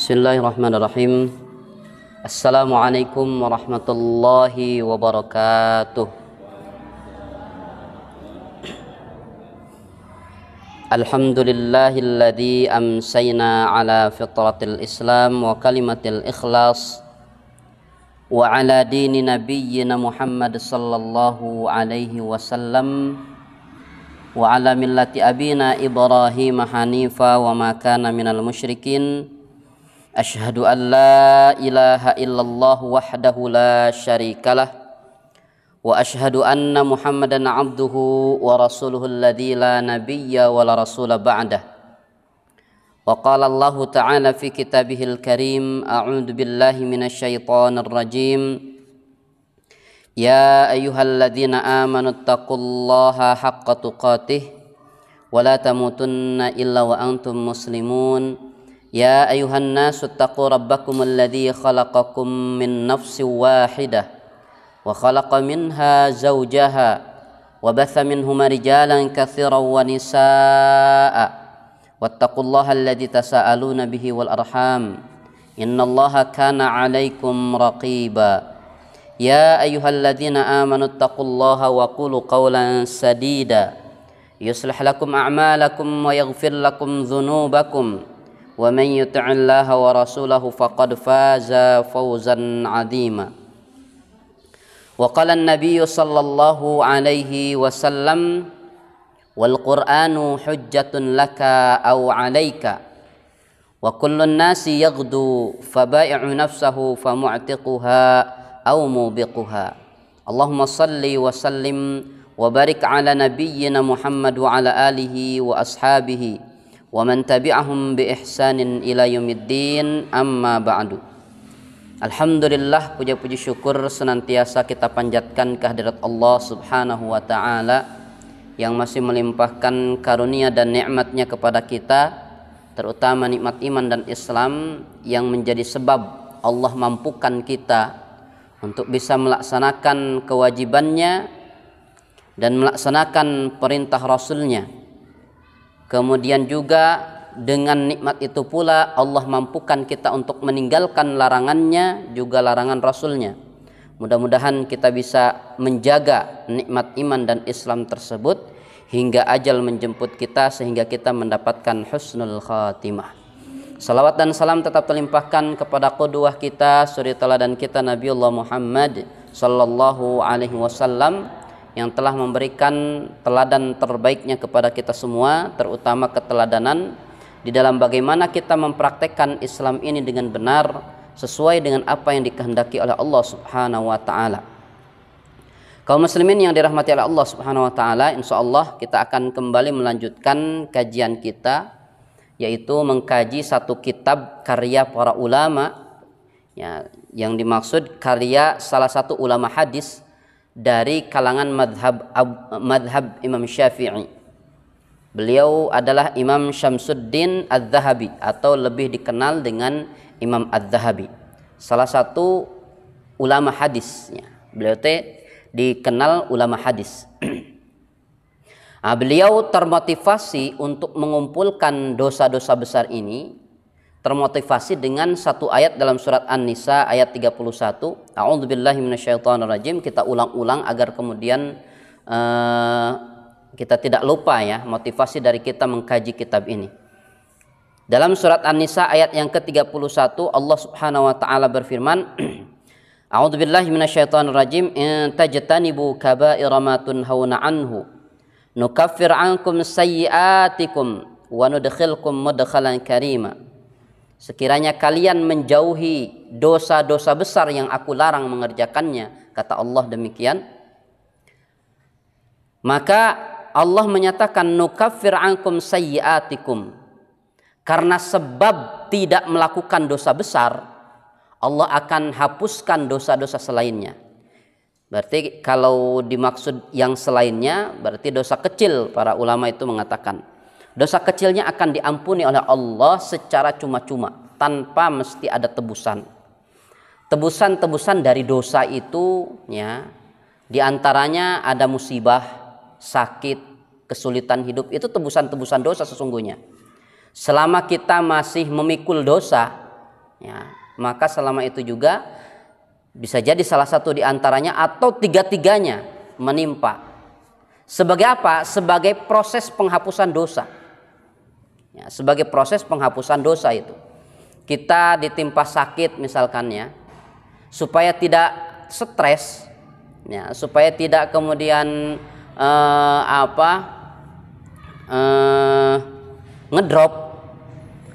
Bismillahirrahmanirrahim. Assalamualaikum warahmatullahi wabarakatuh. Alhamdulillahilladzi amsayna ala fitratil Islam wa kalimatil ikhlas wa ala dini nabiyyina Muhammad sallallahu alaihi wasallam wa ala millati abina Ibrahim hanifa wa ma kana minal musyrikin. Asyhadu an la ilaha illallah wahdahu la syarikalah wa asyhadu anna Muhammadan abduhu wa rasuluhu alladzi la nabiyya wa la rasula ba'dah. Wa qala Allah ta'ala fi kitabihil karim, a'udzu billahi minasy syaithanir rajim. Ya ayyuhalladzina amanu taqullaha haqqa tuqatih wa la tamutunna illa wa antum muslimun. Ya ayuhan nasu taqu rabbakum alladhi khalaqakum min nafsin wahidah wa khalaqa minha zawjaha wa batha minhuma rijalan katsiran wa nisaa'a wattaqullaha alladhi tasaaluna bihi wal arham innallaha kana 'alaikum raqiba. Ya ayyuhalladzina amanu taqullaha wa qulu qawlan sadida yuslih lakum a'malakum wa yaghfir lakum dhunubakum wa man yuti'illaha wa rasulahu faqad faza fawzan 'azima. Wa qala an-nabiy sallallahu alaihi wasallam wal qur'anu hujjatun laka aw 'alaika wa kullun nasi yaghdu fabai'u nafsahu famu'tiquha aw mubiquha. Allahumma salli wa sallim wa barik ala nabiyyina Muhammad wa ala alihi wa ashabihi wa man tabi'ahum bi ihsanin ila yaumiddin, amma ba'du. Alhamdulillah, puja-puji syukur senantiasa kita panjatkan kehadirat Allah Subhanahu wa ta'ala yang masih melimpahkan karunia dan nikmatnya kepada kita, terutama nikmat iman dan Islam yang menjadi sebab Allah mampukan kita untuk bisa melaksanakan kewajibannya dan melaksanakan perintah Rasulnya. Kemudian juga dengan nikmat itu pula Allah mampukan kita untuk meninggalkan larangannya, juga larangan Rasulnya. Mudah-mudahan kita bisa menjaga nikmat iman dan Islam tersebut hingga ajal menjemput kita, sehingga kita mendapatkan husnul khatimah. Salawat dan salam tetap terlimpahkan kepada qudwah kita, suri teladan kita, Nabiullah Muhammad sallallahu alaihi wasallam, yang telah memberikan teladan terbaiknya kepada kita semua, terutama keteladanan di dalam bagaimana kita mempraktekkan Islam ini dengan benar sesuai dengan apa yang dikehendaki oleh Allah Subhanahu wa taala. Kaum muslimin yang dirahmati oleh Allah Subhanahu wa taala, insyaallah kita akan kembali melanjutkan kajian kita, yaitu mengkaji satu kitab karya para ulama, ya, yang dimaksud karya salah satu ulama hadis dari kalangan madhab Imam Syafi'i. Beliau adalah Imam Syamsuddin Az-Zahabi, atau lebih dikenal dengan Imam Az-Zahabi, salah satu ulama hadis. Beliau dikenal ulama hadis. Beliau termotivasi untuk mengumpulkan dosa-dosa besar ini, termotivasi dengan satu ayat dalam surat An-Nisa ayat 31. A'udzubillahi minasyaitonirrajim. Kita ulang-ulang agar kemudian kita tidak lupa, ya, motivasi dari kita mengkaji kitab ini. Dalam surat An-Nisa ayat yang ke-31, Allah Subhanahu wa taala berfirman, A'udzubillahi minasyaitonirrajim, in tajtanibu kaba'ira ma tunhauna anhu nukaffir 'ankum sayyi'atikum wa nudkhilkum mudkhalan karima. Sekiranya kalian menjauhi dosa-dosa besar yang aku larang mengerjakannya, kata Allah demikian, maka Allah menyatakan nukaffir ankum sayyi'atikum. Karena sebab tidak melakukan dosa besar, Allah akan hapuskan dosa-dosa selainnya. Berarti kalau dimaksud yang selainnya, berarti dosa kecil. Para ulama itu mengatakan dosa kecilnya akan diampuni oleh Allah secara cuma-cuma, tanpa mesti ada tebusan. Tebusan-tebusan dari dosa itu, ya, diantaranya ada musibah, sakit, kesulitan hidup. Itu tebusan-tebusan dosa sesungguhnya. Selama kita masih memikul dosa, ya, maka selama itu juga bisa jadi salah satu di antaranya atau tiga-tiganya menimpa. Sebagai apa? Sebagai proses penghapusan dosa. Ya, sebagai proses penghapusan dosa itu. Kita ditimpa sakit misalkan ya, supaya tidak stres, ya, supaya tidak kemudian ngedrop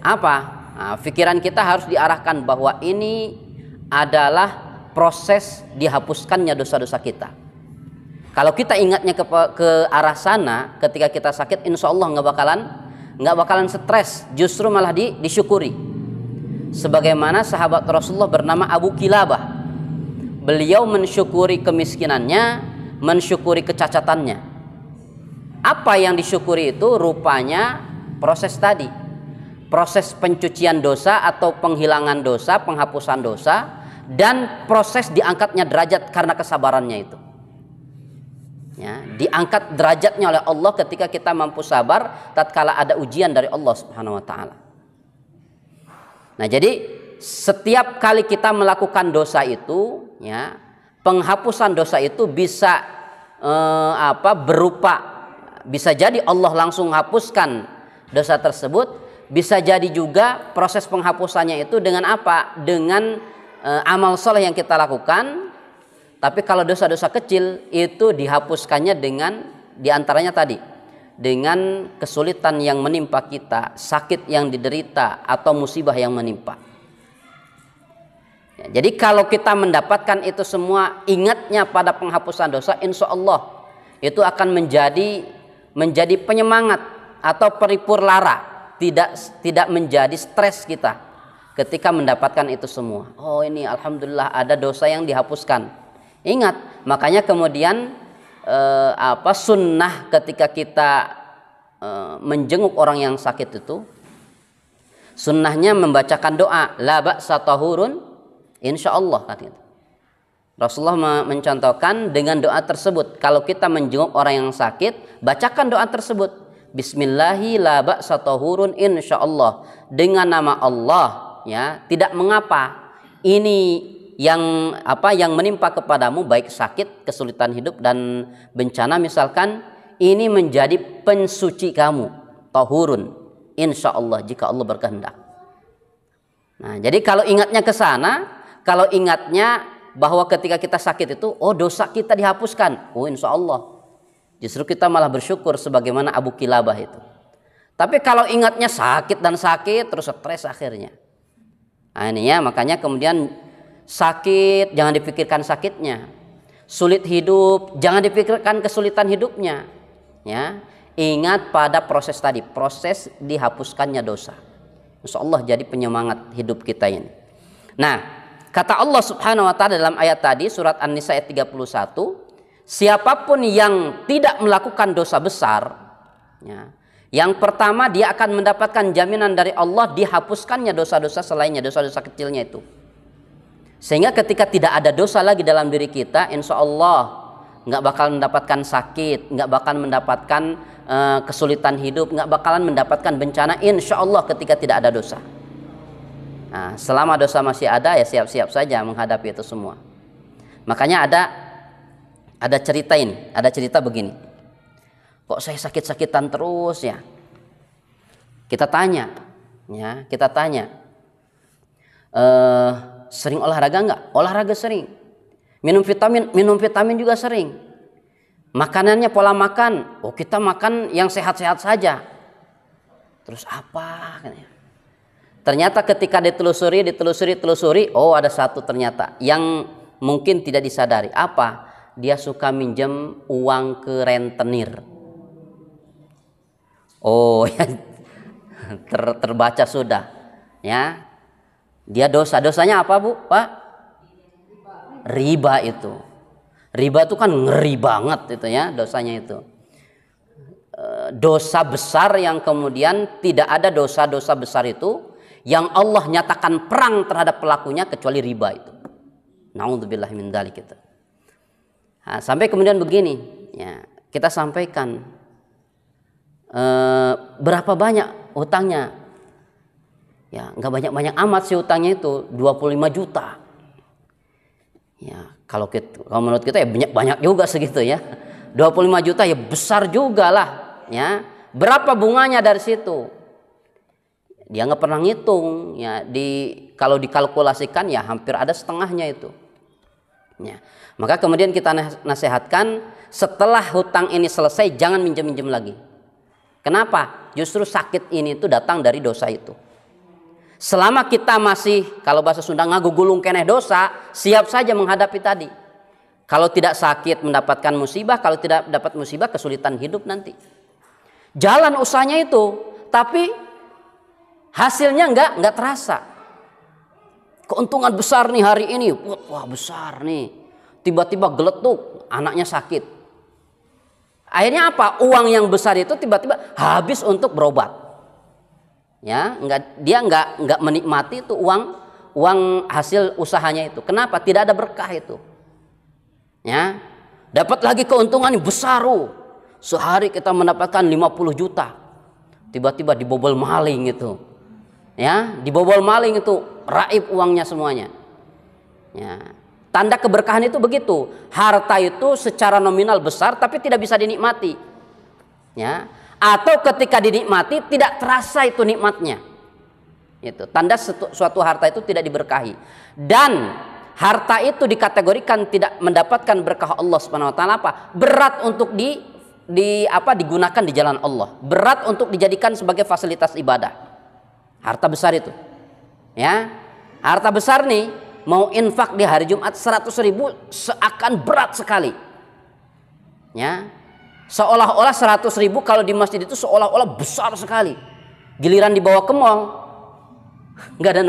apa? Nah, pikiran kita harus diarahkan bahwa ini adalah proses dihapuskannya dosa-dosa kita. Kalau kita ingatnya ke arah sana ketika kita sakit, insya Allah nggak bakalan stres, justru malah disyukuri. Sebagaimana sahabat Rasulullah bernama Abu Kilabah, beliau mensyukuri kemiskinannya, mensyukuri kecacatannya. Apa yang disyukuri itu rupanya proses tadi, proses pencucian dosa atau penghilangan dosa, penghapusan dosa, dan proses diangkatnya derajat karena kesabarannya itu. Ya, diangkat derajatnya oleh Allah ketika kita mampu sabar tatkala ada ujian dari Allah Subhanahu wa taala. Nah, jadi setiap kali kita melakukan dosa itu, ya, penghapusan dosa itu bisa berupa, bisa jadi Allah langsung hapuskan dosa tersebut, bisa jadi juga proses penghapusannya itu dengan apa? Dengan amal soleh yang kita lakukan. Tapi kalau dosa-dosa kecil itu dihapuskannya dengan diantaranya tadi, dengan kesulitan yang menimpa kita, sakit yang diderita, atau musibah yang menimpa. Ya, jadi kalau kita mendapatkan itu semua, ingatnya pada penghapusan dosa, insya Allah itu akan menjadi penyemangat atau pelipur lara, tidak menjadi stres kita ketika mendapatkan itu semua. Oh, ini alhamdulillah ada dosa yang dihapuskan. Ingat, makanya kemudian sunnah ketika kita menjenguk orang yang sakit itu, sunnahnya membacakan doa la ba'sa tahurun insyaallah, katanya. Rasulullah mencontohkan dengan doa tersebut. Kalau kita menjenguk orang yang sakit, bacakan doa tersebut, bismillahi la ba'sa tahurun insyaallah, dengan nama Allah, ya, tidak mengapa ini yang menimpa kepadamu, baik sakit, kesulitan hidup, dan bencana misalkan, ini menjadi pensuci kamu, tahurun insya Allah, jika Allah berkehendak. Nah, jadi kalau ingatnya ke sana, kalau ingatnya bahwa ketika kita sakit itu, oh dosa kita dihapuskan, oh insya Allah, justru kita malah bersyukur sebagaimana Abu Kilabah itu. Tapi kalau ingatnya sakit terus stres akhirnya. Nah, ini ya, makanya kemudian sakit, jangan dipikirkan sakitnya. Sulit hidup, jangan dipikirkan kesulitan hidupnya. Ya, ingat pada proses tadi, proses dihapuskannya dosa. Insya Allah jadi penyemangat hidup kita ini. Nah, kata Allah Subhanahu wa taala dalam ayat tadi, surat An-Nisa ayat 31, siapapun yang tidak melakukan dosa besar, ya, yang pertama dia akan mendapatkan jaminan dari Allah dihapuskannya dosa-dosa selainnya, dosa-dosa kecilnya itu. Sehingga ketika tidak ada dosa lagi dalam diri kita, insya Allah nggak bakal mendapatkan sakit, nggak bakal mendapatkan kesulitan hidup, nggak bakalan mendapatkan bencana, insya Allah ketika tidak ada dosa. Nah, selama dosa masih ada, ya siap-siap saja menghadapi itu semua. Makanya ada cerita ini, ada cerita begini. Kok saya sakit-sakitan terus ya? Kita tanya, sering olahraga enggak? Olahraga sering. Minum vitamin juga sering. Makanannya pola makan, oh kita makan yang sehat-sehat saja. Terus apa? Ternyata ketika ditelusuri, oh ada satu ternyata yang mungkin tidak disadari. Apa? Dia suka minjem uang ke rentenir. Oh ya, terbaca sudah, ya. Dia dosanya apa, Bu? Pak? Riba itu. Riba itu kan ngeri banget itu ya, dosanya itu. Dosa besar yang kemudian tidak ada dosa-dosa besar itu yang Allah nyatakan perang terhadap pelakunya kecuali riba itu. Nauzubillahi min dzalik itu. Nah, sampai kemudian begini, ya, kita sampaikan berapa banyak utangnya. Ya, nggak banyak-banyak amat sih hutangnya itu, 25 juta. Ya, kalau menurut kita ya banyak juga segitu ya. 25 juta ya besar juga lah, ya. Berapa bunganya dari situ? Dia nggak pernah ngitung, ya. Kalau dikalkulasikan ya hampir ada setengahnya itu. Ya. Maka kemudian kita nasihatkan setelah hutang ini selesai jangan minjem-minjem lagi. Kenapa? Justru sakit ini itu datang dari dosa itu. Selama kita masih, kalau bahasa Sunda, ngagugulung keneh dosa, siap saja menghadapi tadi. Kalau tidak sakit mendapatkan musibah, kalau tidak dapat musibah kesulitan hidup nanti. Jalan usahanya itu, tapi hasilnya nggak terasa. Keuntungan besar nih hari ini, wah besar nih. Tiba-tiba geletuk, anaknya sakit. Akhirnya apa? Uang yang besar itu tiba-tiba habis untuk berobat. Ya, dia nggak menikmati itu uang hasil usahanya itu. Kenapa? Tidak ada berkah itu. Ya, dapat lagi keuntungan yang besar. Sehari kita mendapatkan 50 juta. Tiba-tiba dibobol maling itu. Ya, dibobol maling itu, raib uangnya semuanya. Ya. Tanda keberkahan itu begitu. Harta itu secara nominal besar tapi tidak bisa dinikmati. Ya. Atau ketika dinikmati tidak terasa itu nikmatnya. Itu tanda suatu harta itu tidak diberkahi. Dan harta itu dikategorikan tidak mendapatkan berkah Allah Subhanahu wa taala apa? Berat untuk digunakan di jalan Allah. Berat untuk dijadikan sebagai fasilitas ibadah. Harta besar itu. Ya. Harta besar nih mau infak di hari Jumat 100.000 seakan berat sekali. Ya. Seolah-olah 100.000 kalau di masjid itu seolah-olah besar sekali. Giliran dibawa ke mall nggak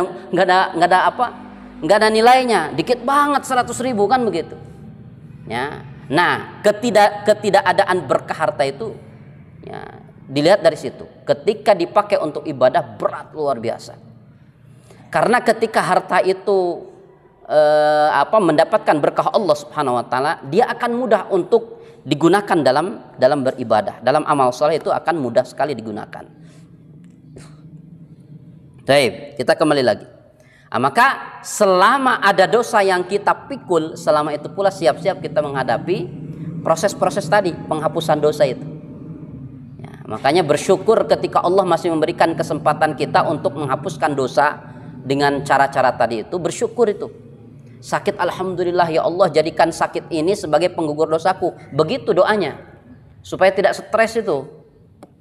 ada nilainya, dikit banget 100.000 kan begitu. Ya. Nah, ketidakadaan berkah harta itu ya, dilihat dari situ. Ketika dipakai untuk ibadah berat luar biasa. Karena ketika harta itu mendapatkan berkah Allah Subhanahu wa taala, dia akan mudah untuk digunakan dalam beribadah. Dalam amal soleh itu akan mudah sekali digunakan. Baik, kita kembali lagi. Maka selama ada dosa yang kita pikul, selama itu pula siap-siap kita menghadapi proses-proses tadi, penghapusan dosa itu. Ya, makanya bersyukur ketika Allah masih memberikan kesempatan kita untuk menghapuskan dosa dengan cara-cara tadi itu, bersyukur itu. Sakit, alhamdulillah ya Allah, jadikan sakit ini sebagai penggugur dosaku. Begitu doanya, supaya tidak stres itu.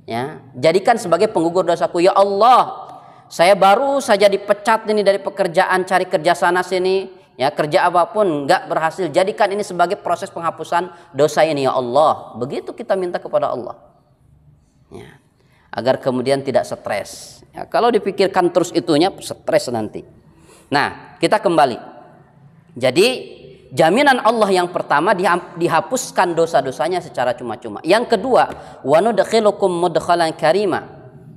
Ya, jadikan sebagai penggugur dosaku. Ya Allah, saya baru saja dipecat ini dari pekerjaan, cari kerja sana sini, ya kerja apapun nggak berhasil. Jadikan ini sebagai proses penghapusan dosa ini ya Allah. Begitu kita minta kepada Allah. Ya, agar kemudian tidak stres. Ya, kalau dipikirkan terus itunya stres nanti. Nah, kita kembali. Jadi jaminan Allah yang pertama dihapuskan dosa-dosanya secara cuma-cuma. Yang kedua, wa nudkhilukum mudkhalan karima.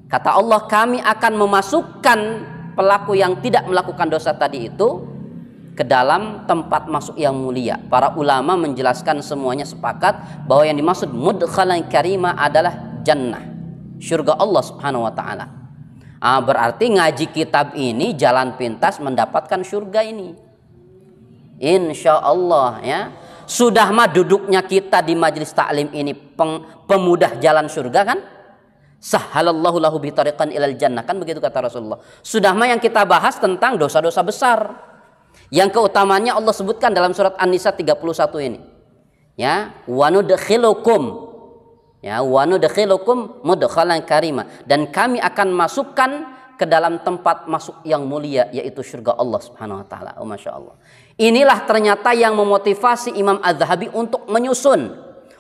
Kata Allah, kami akan memasukkan pelaku yang tidak melakukan dosa tadi itu ke dalam tempat masuk yang mulia. Para ulama menjelaskan semuanya sepakat bahwa yang dimaksud mudkhalan karima adalah jannah, surga Allah Subhanahu wa taala. Berarti ngaji kitab ini jalan pintas mendapatkan surga ini. Insya Allah ya. Sudah mah duduknya kita di majelis taklim ini pemudah jalan surga kan? Sahhalallahu lahu bi tariqan ilal jannah, kan begitu kata Rasulullah. Sudah mah yang kita bahas tentang dosa-dosa besar. Yang keutamaannya Allah sebutkan dalam surat An-Nisa 31 ini. Ya, wa nudkhilukum. Ya, wa nudkhilukum mudkhalan karima, dan kami akan masukkan ke dalam tempat masuk yang mulia, yaitu surga Allah Subhanahu wa taala. Oh, Masya Allah. Inilah ternyata yang memotivasi Imam Az-Zahabi untuk menyusun,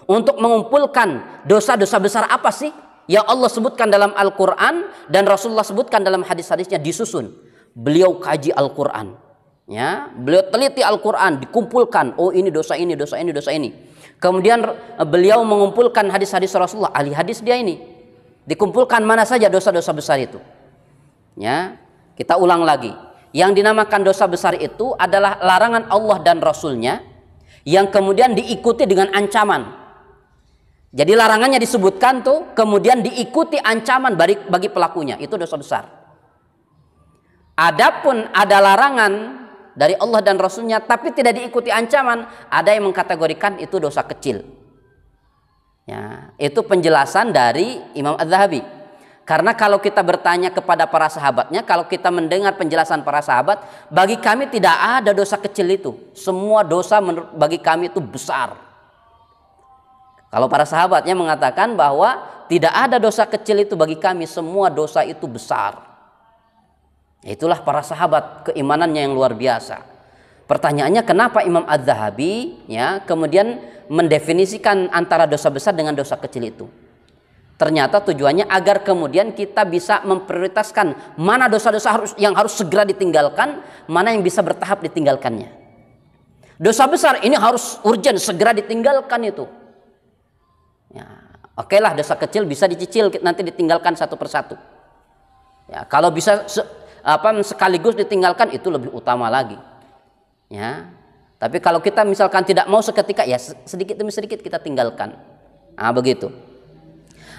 untuk mengumpulkan dosa-dosa besar apa sih yang Allah sebutkan dalam Al-Quran dan Rasulullah sebutkan dalam hadis-hadisnya, disusun. Beliau kaji Al-Quran, ya, beliau teliti Al-Quran, dikumpulkan. Oh, ini dosa ini, dosa ini, dosa ini. Kemudian beliau mengumpulkan hadis-hadis Rasulullah, ahli hadis dia ini, dikumpulkan mana saja dosa-dosa besar itu. Ya, kita ulang lagi. Yang dinamakan dosa besar itu adalah larangan Allah dan Rasulnya yang kemudian diikuti dengan ancaman. Jadi larangannya disebutkan tuh, kemudian diikuti ancaman bagi pelakunya. Itu dosa besar. Adapun ada larangan dari Allah dan Rasulnya tapi tidak diikuti ancaman, ada yang mengkategorikan itu dosa kecil. Ya, itu penjelasan dari Imam Az-Zahabi. Karena kalau kita bertanya kepada para sahabatnya, kalau kita mendengar penjelasan para sahabat, bagi kami tidak ada dosa kecil itu. Semua dosa bagi kami itu besar. Kalau para sahabatnya mengatakan bahwa tidak ada dosa kecil itu bagi kami, semua dosa itu besar. Itulah para sahabat, keimanannya yang luar biasa. Pertanyaannya, kenapa Imam Az-Zahabi ya kemudian mendefinisikan antara dosa besar dengan dosa kecil itu? Ternyata tujuannya agar kemudian kita bisa memprioritaskan mana dosa-dosa yang harus segera ditinggalkan, mana yang bisa bertahap ditinggalkannya. Dosa besar ini harus urgent, segera ditinggalkan itu. Ya, oke lah, dosa kecil bisa dicicil, nanti ditinggalkan satu persatu. Ya, kalau bisa sekaligus ditinggalkan itu lebih utama lagi. Ya. Tapi kalau kita misalkan tidak mau seketika, ya sedikit demi sedikit kita tinggalkan. Nah, begitu.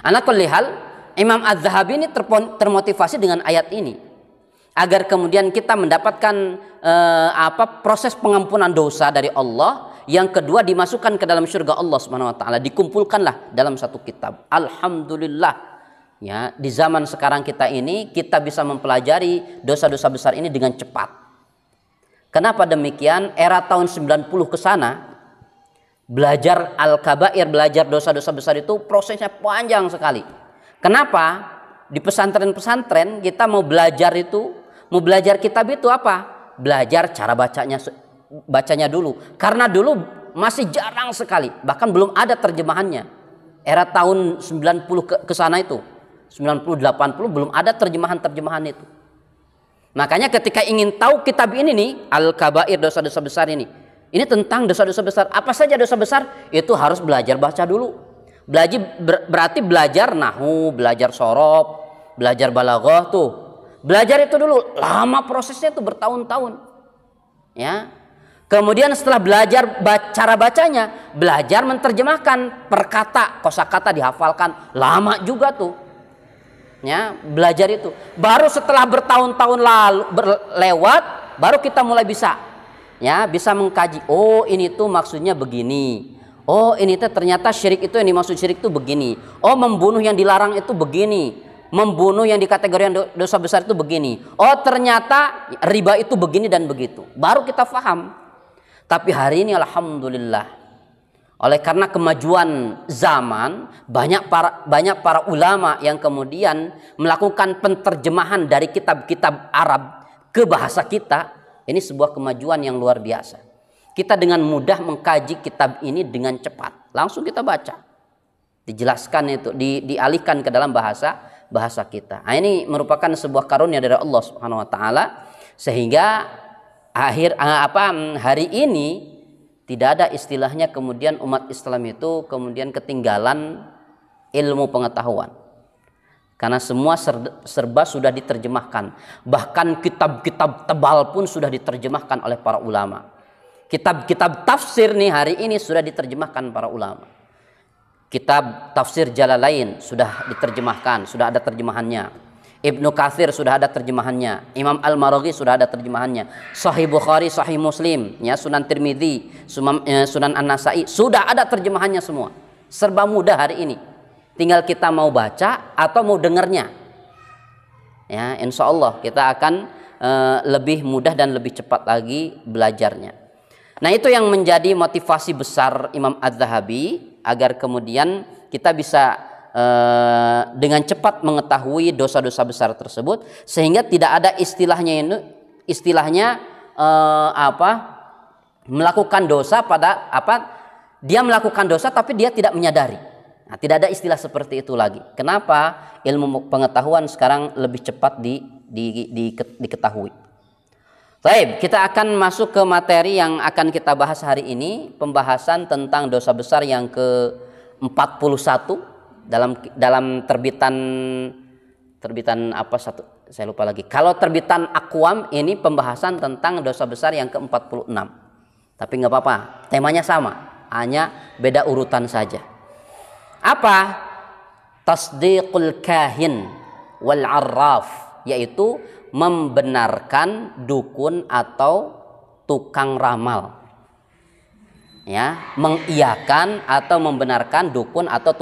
Ala kulli hal, Imam Az-Zahabi ini termotivasi dengan ayat ini agar kemudian kita mendapatkan proses pengampunan dosa dari Allah, yang kedua dimasukkan ke dalam surga Allah Subhanahu wa taala, dikumpulkanlah dalam satu kitab. Alhamdulillah. Ya, di zaman sekarang kita ini kita bisa mempelajari dosa-dosa besar ini dengan cepat. Kenapa demikian? Era tahun 90 ke sana, belajar al-kabair, belajar dosa-dosa besar itu prosesnya panjang sekali. Kenapa? Di pesantren-pesantren kita mau belajar kitab itu apa? Belajar cara bacanya dulu. Karena dulu masih jarang sekali, bahkan belum ada terjemahannya. Era tahun 90 ke sana itu, 90-80 belum ada terjemahan itu. Makanya ketika ingin tahu kitab ini nih, Al-Kabair, dosa-dosa besar ini tentang dosa-dosa besar. Apa saja dosa besar? Itu harus belajar baca dulu. Berarti belajar nahwu, belajar sorob, belajar balaghah tuh. Belajar itu dulu, lama prosesnya itu bertahun-tahun. Ya. Kemudian setelah belajar cara bacanya, belajar menerjemahkan perkata, kosakata dihafalkan, lama juga tuh. Ya, belajar itu. Baru setelah bertahun-tahun lewat, baru kita mulai bisa mengkaji. Oh, ini tuh maksudnya begini. Oh, ini tuh ternyata syirik itu, yang dimaksud syirik itu begini. Oh, membunuh yang dilarang itu begini. Membunuh yang dikategorikan dosa besar itu begini. Oh, ternyata riba itu begini dan begitu. Baru kita paham. Tapi hari ini alhamdulillah, oleh karena kemajuan zaman, banyak para ulama yang kemudian melakukan penterjemahan dari kitab-kitab Arab ke bahasa kita. Ini sebuah kemajuan yang luar biasa. Kita dengan mudah mengkaji kitab ini dengan cepat, langsung kita baca, dijelaskan itu, dialihkan ke dalam bahasa kita. Nah, ini merupakan sebuah karunia dari Allah Subhanahu wa taala, sehingga hari ini tidak ada istilahnya kemudian umat Islam itu kemudian ketinggalan ilmu pengetahuan. Karena semua serba sudah diterjemahkan. Bahkan kitab-kitab tebal pun sudah diterjemahkan oleh para ulama. Kitab-kitab tafsir nih hari ini sudah diterjemahkan para ulama. Kitab tafsir Jalalain sudah diterjemahkan, sudah ada terjemahannya. Ibnu Katsir sudah ada terjemahannya, Imam Al-Maraghi sudah ada terjemahannya, Sahih Bukhari, Sahih Muslim, ya, Sunan Tirmidzi, Sunan An-Nasai, sudah ada terjemahannya semua. Serba mudah hari ini. Tinggal kita mau baca atau mau dengarnya. Ya, insya Allah kita akan lebih mudah dan lebih cepat lagi belajarnya. Nah, itu yang menjadi motivasi besar Imam Az-Zahabi agar kemudian kita bisa dengan cepat mengetahui dosa-dosa besar tersebut, sehingga tidak ada istilahnya melakukan dosa dia melakukan dosa tapi dia tidak menyadari. Nah, tidak ada istilah seperti itu lagi. Kenapa? Ilmu pengetahuan sekarang lebih cepat diketahui. Baik, kita akan masuk ke materi yang akan kita bahas hari ini, pembahasan tentang dosa besar yang ke-41 dalam terbitan saya lupa lagi. Kalau terbitan Aqwam ini pembahasan tentang dosa besar yang ke-46. Tapi nggak apa-apa, temanya sama, hanya beda urutan saja. Apa? Tasdiqul kahin wal arraf, yaitu membenarkan dukun atau tukang ramal. Ya, mengiyakan atau membenarkan dukun atau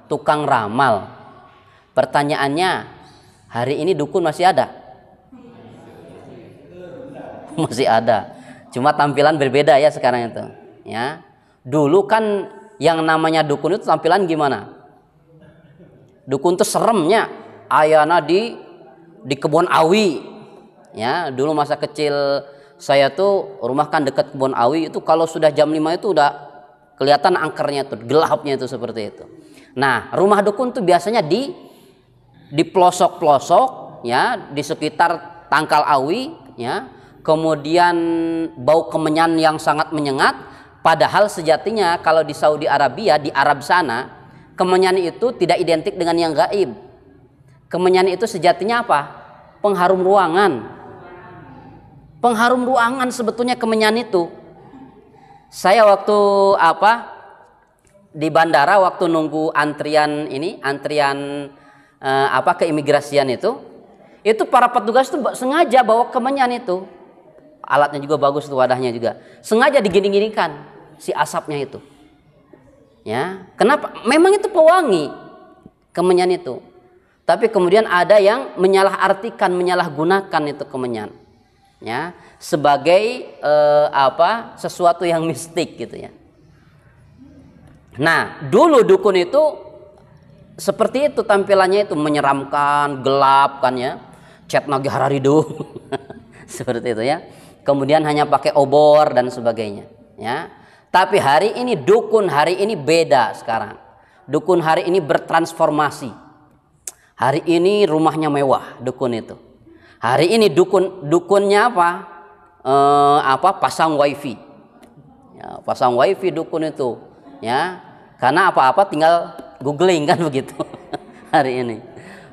tukang ramal. Pertanyaannya, hari ini dukun masih ada? Masih ada. Cuma tampilan berbeda ya sekarang itu. Ya. Dulu kan yang namanya dukun itu tampilan gimana? Dukun itu seremnya. Ayana di kebun awi. Ya, dulu masa kecil saya tuh rumah kan dekat kebun awi, itu kalau sudah jam 5 itu udah kelihatan angkernya tuh, gelapnya itu seperti itu. Nah, rumah dukun tuh biasanya di pelosok-pelosok ya, di sekitar tangkal awi ya. Kemudian bau kemenyan yang sangat menyengat, padahal sejatinya kalau di Saudi Arabia, di Arab sana, kemenyan itu tidak identik dengan yang gaib. Kemenyan itu sejatinya apa? Pengharum ruangan. Pengharum ruangan sebetulnya kemenyan itu. Saya waktu di bandara waktu nunggu antrian keimigrasian itu para petugas itu sengaja bawa kemenyan itu. Alatnya juga bagus tuh, wadahnya juga. Sengaja digini-ginikan si asapnya itu. Ya, kenapa? Memang itu pewangi kemenyan itu. Tapi kemudian ada yang menyalahartikan, menyalahgunakan itu kemenyan. Ya, sebagai sesuatu yang mistik gitu ya. Nah, dulu dukun itu seperti itu tampilannya, itu menyeramkan, gelap kan ya. Cat nagi hararido. Seperti itu ya. Kemudian hanya pakai obor dan sebagainya, ya. Tapi hari ini dukun hari ini beda sekarang. Dukun hari ini bertransformasi. Hari ini rumahnya mewah dukun itu. Hari ini dukunnya pasang wifi. Ya, pasang wifi dukun itu, ya. Karena apa-apa tinggal googling kan begitu. Hari ini.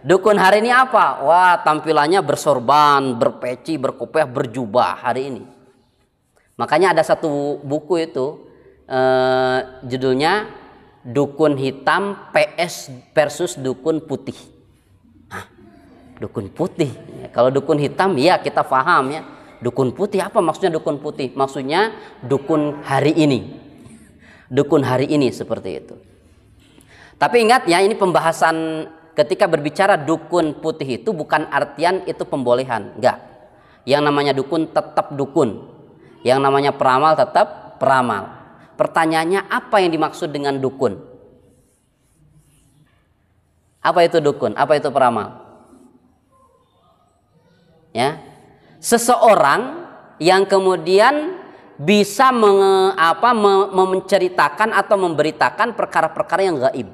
Dukun hari ini apa? Wah, tampilannya bersorban, berpeci, berkopiah, berjubah hari ini. Makanya ada satu buku itu judulnya Dukun Hitam PS versus Dukun Putih. Dukun putih. Kalau dukun hitam ya kita paham ya. Dukun putih apa maksudnya dukun putih? Maksudnya dukun hari ini. Dukun hari ini seperti itu. Tapi ingat ya, ini pembahasan ketika berbicara dukun putih itu bukan artian itu pembolehan, enggak. Yang namanya dukun tetap dukun. Yang namanya peramal tetap peramal. Pertanyaannya, apa yang dimaksud dengan dukun? Apa itu dukun? Apa itu peramal? Ya, seseorang yang kemudian bisa menceritakan atau memberitakan perkara-perkara yang gaib.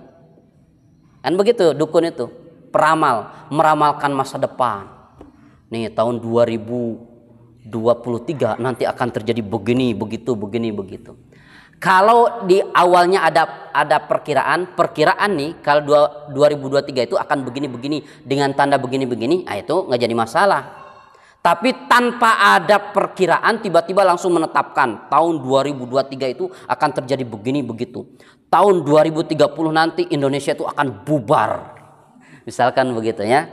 Kan begitu dukun itu. Peramal, meramalkan masa depan. Nih tahun 2023 nanti akan terjadi begini, begitu, begini, begitu. Kalau di awalnya ada perkiraan nih, kalau 2023 itu akan begini-begini dengan tanda begini-begini, itu nggak jadi masalah. Tapi tanpa ada perkiraan tiba-tiba langsung menetapkan tahun 2023 itu akan terjadi begini begitu. Tahun 2030 nanti Indonesia itu akan bubar. Misalkan begitu ya.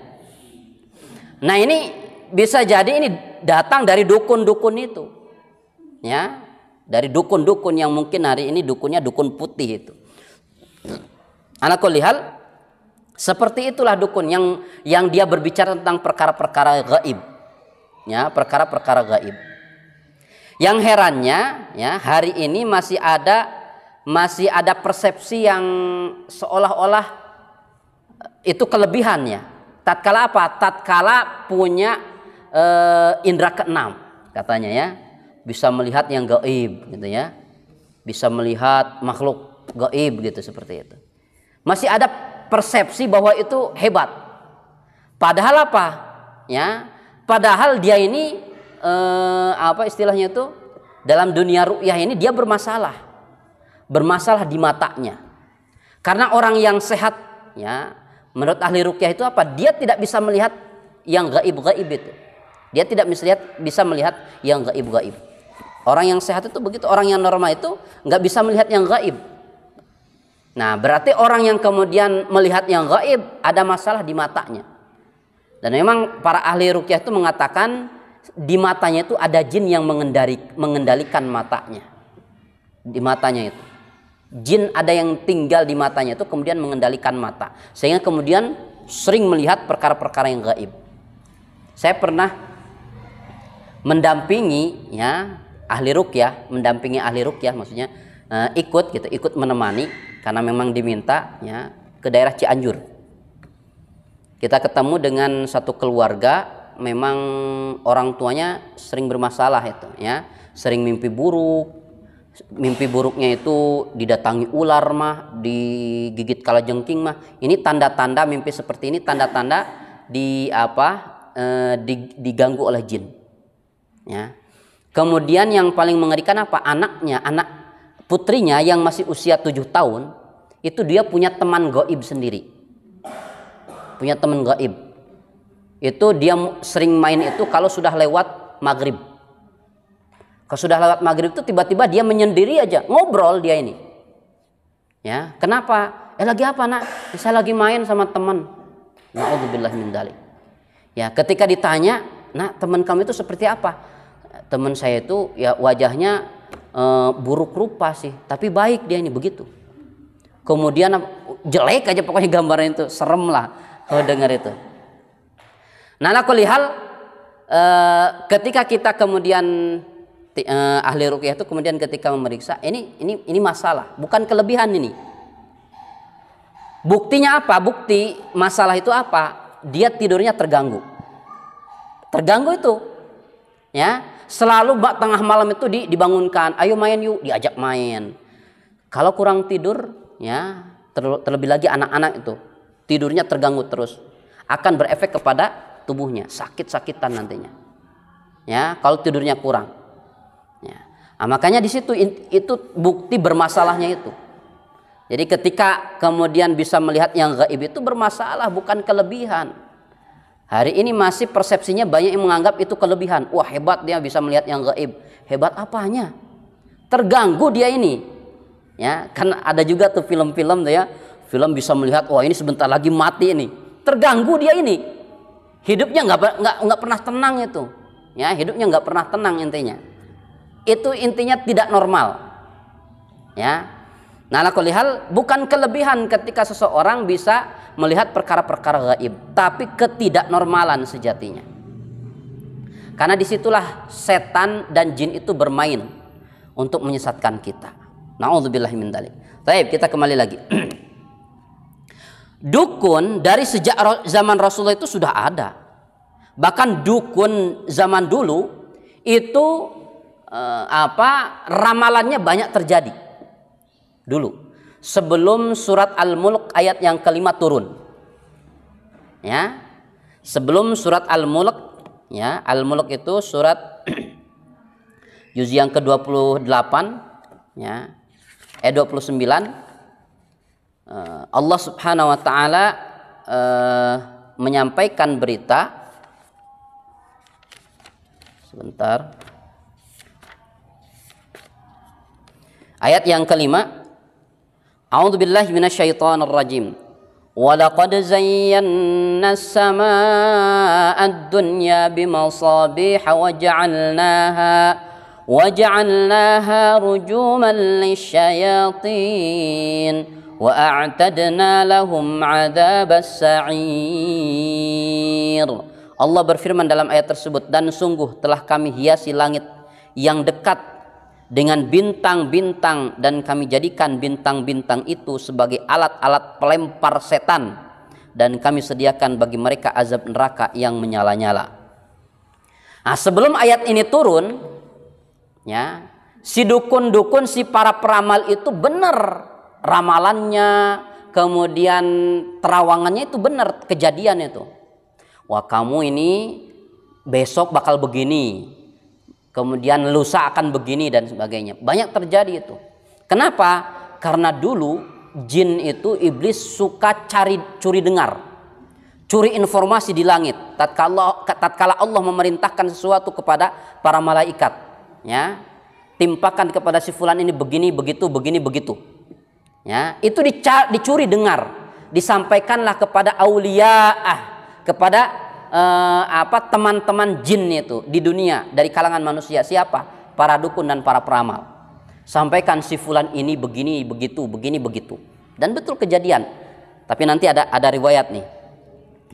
Nah, ini bisa jadi ini datang dari dukun-dukun itu. Ya, dari dukun-dukun yang mungkin hari ini dukunnya dukun putih itu. Anakku lihat seperti itulah dukun yang dia berbicara tentang perkara-perkara gaib. Ya, perkara-perkara gaib. Yang herannya ya, hari ini masih ada persepsi yang seolah-olah itu kelebihannya. Tatkala apa? Tatkala punya indera keenam katanya ya, bisa melihat yang gaib gitu ya. Bisa melihat makhluk gaib gitu, seperti itu. Masih ada persepsi bahwa itu hebat. Padahal apa? Ya, padahal dia ini istilahnya itu dalam dunia ru'yah ini dia bermasalah di matanya. Karena orang yang sehat ya, menurut ahli ruqyah itu apa? Dia tidak bisa melihat yang gaib-gaib itu. Dia tidak bisa melihat yang gaib-gaib. Orang yang sehat itu begitu, orang yang normal itu nggak bisa melihat yang gaib. Nah, berarti orang yang kemudian melihat yang gaib ada masalah di matanya. Dan memang para ahli ruqyah itu mengatakan di matanya itu ada jin yang mengendalikan matanya. Di matanya itu jin ada yang tinggal di matanya itu kemudian mengendalikan mata, sehingga kemudian sering melihat perkara-perkara yang gaib. Saya pernah mendampingi ahli ruqyah maksudnya ikut menemani karena memang diminta ke daerah Cianjur. Kita ketemu dengan satu keluarga, memang orang tuanya sering bermasalah itu sering mimpi buruk. Mimpi buruknya itu didatangi ular mah, digigit kalajengking mah. Ini tanda-tanda mimpi seperti ini, tanda-tanda diganggu oleh jin. Kemudian yang paling mengerikan apa? Anak putrinya yang masih usia 7 tahun itu dia punya teman gaib sendiri. Punya teman gaib. Itu dia sering main itu kalau sudah lewat maghrib. Kalau sudah lewat maghrib itu tiba-tiba dia menyendiri aja, ngobrol dia ini. Kenapa? Lagi apa nak? Saya lagi main sama teman. Na'udzubillah min dzalik. Ketika ditanya, nak teman kamu itu seperti apa? Teman saya itu wajahnya buruk rupa sih, tapi baik dia ini, begitu. Kemudian jelek aja pokoknya gambarnya itu, serem lah dengar itu. Nah, lakulihal ketika kita kemudian ahli ruqyah itu kemudian ketika memeriksa ini masalah, bukan kelebihan ini. Buktinya apa? Bukti masalah itu apa? Dia tidurnya terganggu. Terganggu itu. Selalu tengah malam itu dibangunkan, ayo main yuk, diajak main. Kalau kurang tidur, terlebih lagi anak-anak itu tidurnya terganggu terus, akan berefek kepada tubuhnya, sakit-sakitan nantinya. Kalau tidurnya kurang. Makanya di situ itu bukti bermasalahnya itu. Jadi ketika kemudian bisa melihat yang gaib itu bermasalah, bukan kelebihan. Hari ini masih persepsinya banyak yang menganggap itu kelebihan. Wah, hebat dia bisa melihat yang gaib. Hebat apanya? Terganggu dia ini. Kan ada juga tuh film-film tuh film bisa melihat, wah ini sebentar lagi mati ini. Terganggu dia ini. Hidupnya nggak pernah tenang itu. Hidupnya nggak pernah tenang intinya. Itu intinya tidak normal. Nah, lakulihal bukan kelebihan ketika seseorang bisa melihat perkara-perkara gaib, tapi ketidaknormalan sejatinya. Karena disitulah setan dan jin itu bermain untuk menyesatkan kita. Na'udzubillahi min dzalik. Baik, kita kembali lagi. Dukun dari sejak zaman Rasulullah itu sudah ada. Bahkan dukun zaman dulu itu ramalannya banyak terjadi. Dulu sebelum surat Al-Mulk ayat yang kelima turun. Sebelum surat Al-Mulk, Al-Mulk itu surat juz yang ke-28 ayat 29. Allah Subhanahu wa taala menyampaikan berita. Sebentar. Ayat yang kelima. A'udzubillahi minasyaitonir rajim. Wa laqad zayyana as-samaa'a ad-dunya bimasabiha wa ja'alnaha rujuman lisyayatin. وَأَعْتَدْنَا لَهُمْ عَذَابَ السَّعِيرِ. Allah berfirman dalam ayat tersebut, dan sungguh telah kami hiasi langit yang dekat dengan bintang-bintang, dan kami jadikan bintang-bintang itu sebagai alat-alat pelempar setan, dan kami sediakan bagi mereka azab neraka yang menyala-nyala. Nah, sebelum ayat ini turun, si dukun-dukun, si para peramal itu benar ramalannya, kemudian terawangannya itu benar, kejadian itu. Wah, kamu ini besok bakal begini, kemudian lusa akan begini dan sebagainya. Banyak terjadi itu. Kenapa? Karena dulu jin itu, iblis suka curi dengar, curi informasi di langit. Tatkala Allah memerintahkan sesuatu kepada para malaikat, timpakan kepada si fulan ini begini, begitu, begini, begitu. Itu dicuri dengar, disampaikanlah kepada auliyaah, kepada teman-teman jin itu di dunia dari kalangan manusia. Siapa? Para dukun dan para peramal. Sampaikan si fulan ini begini begitu, begini begitu. Dan betul kejadian. Tapi nanti ada riwayat nih.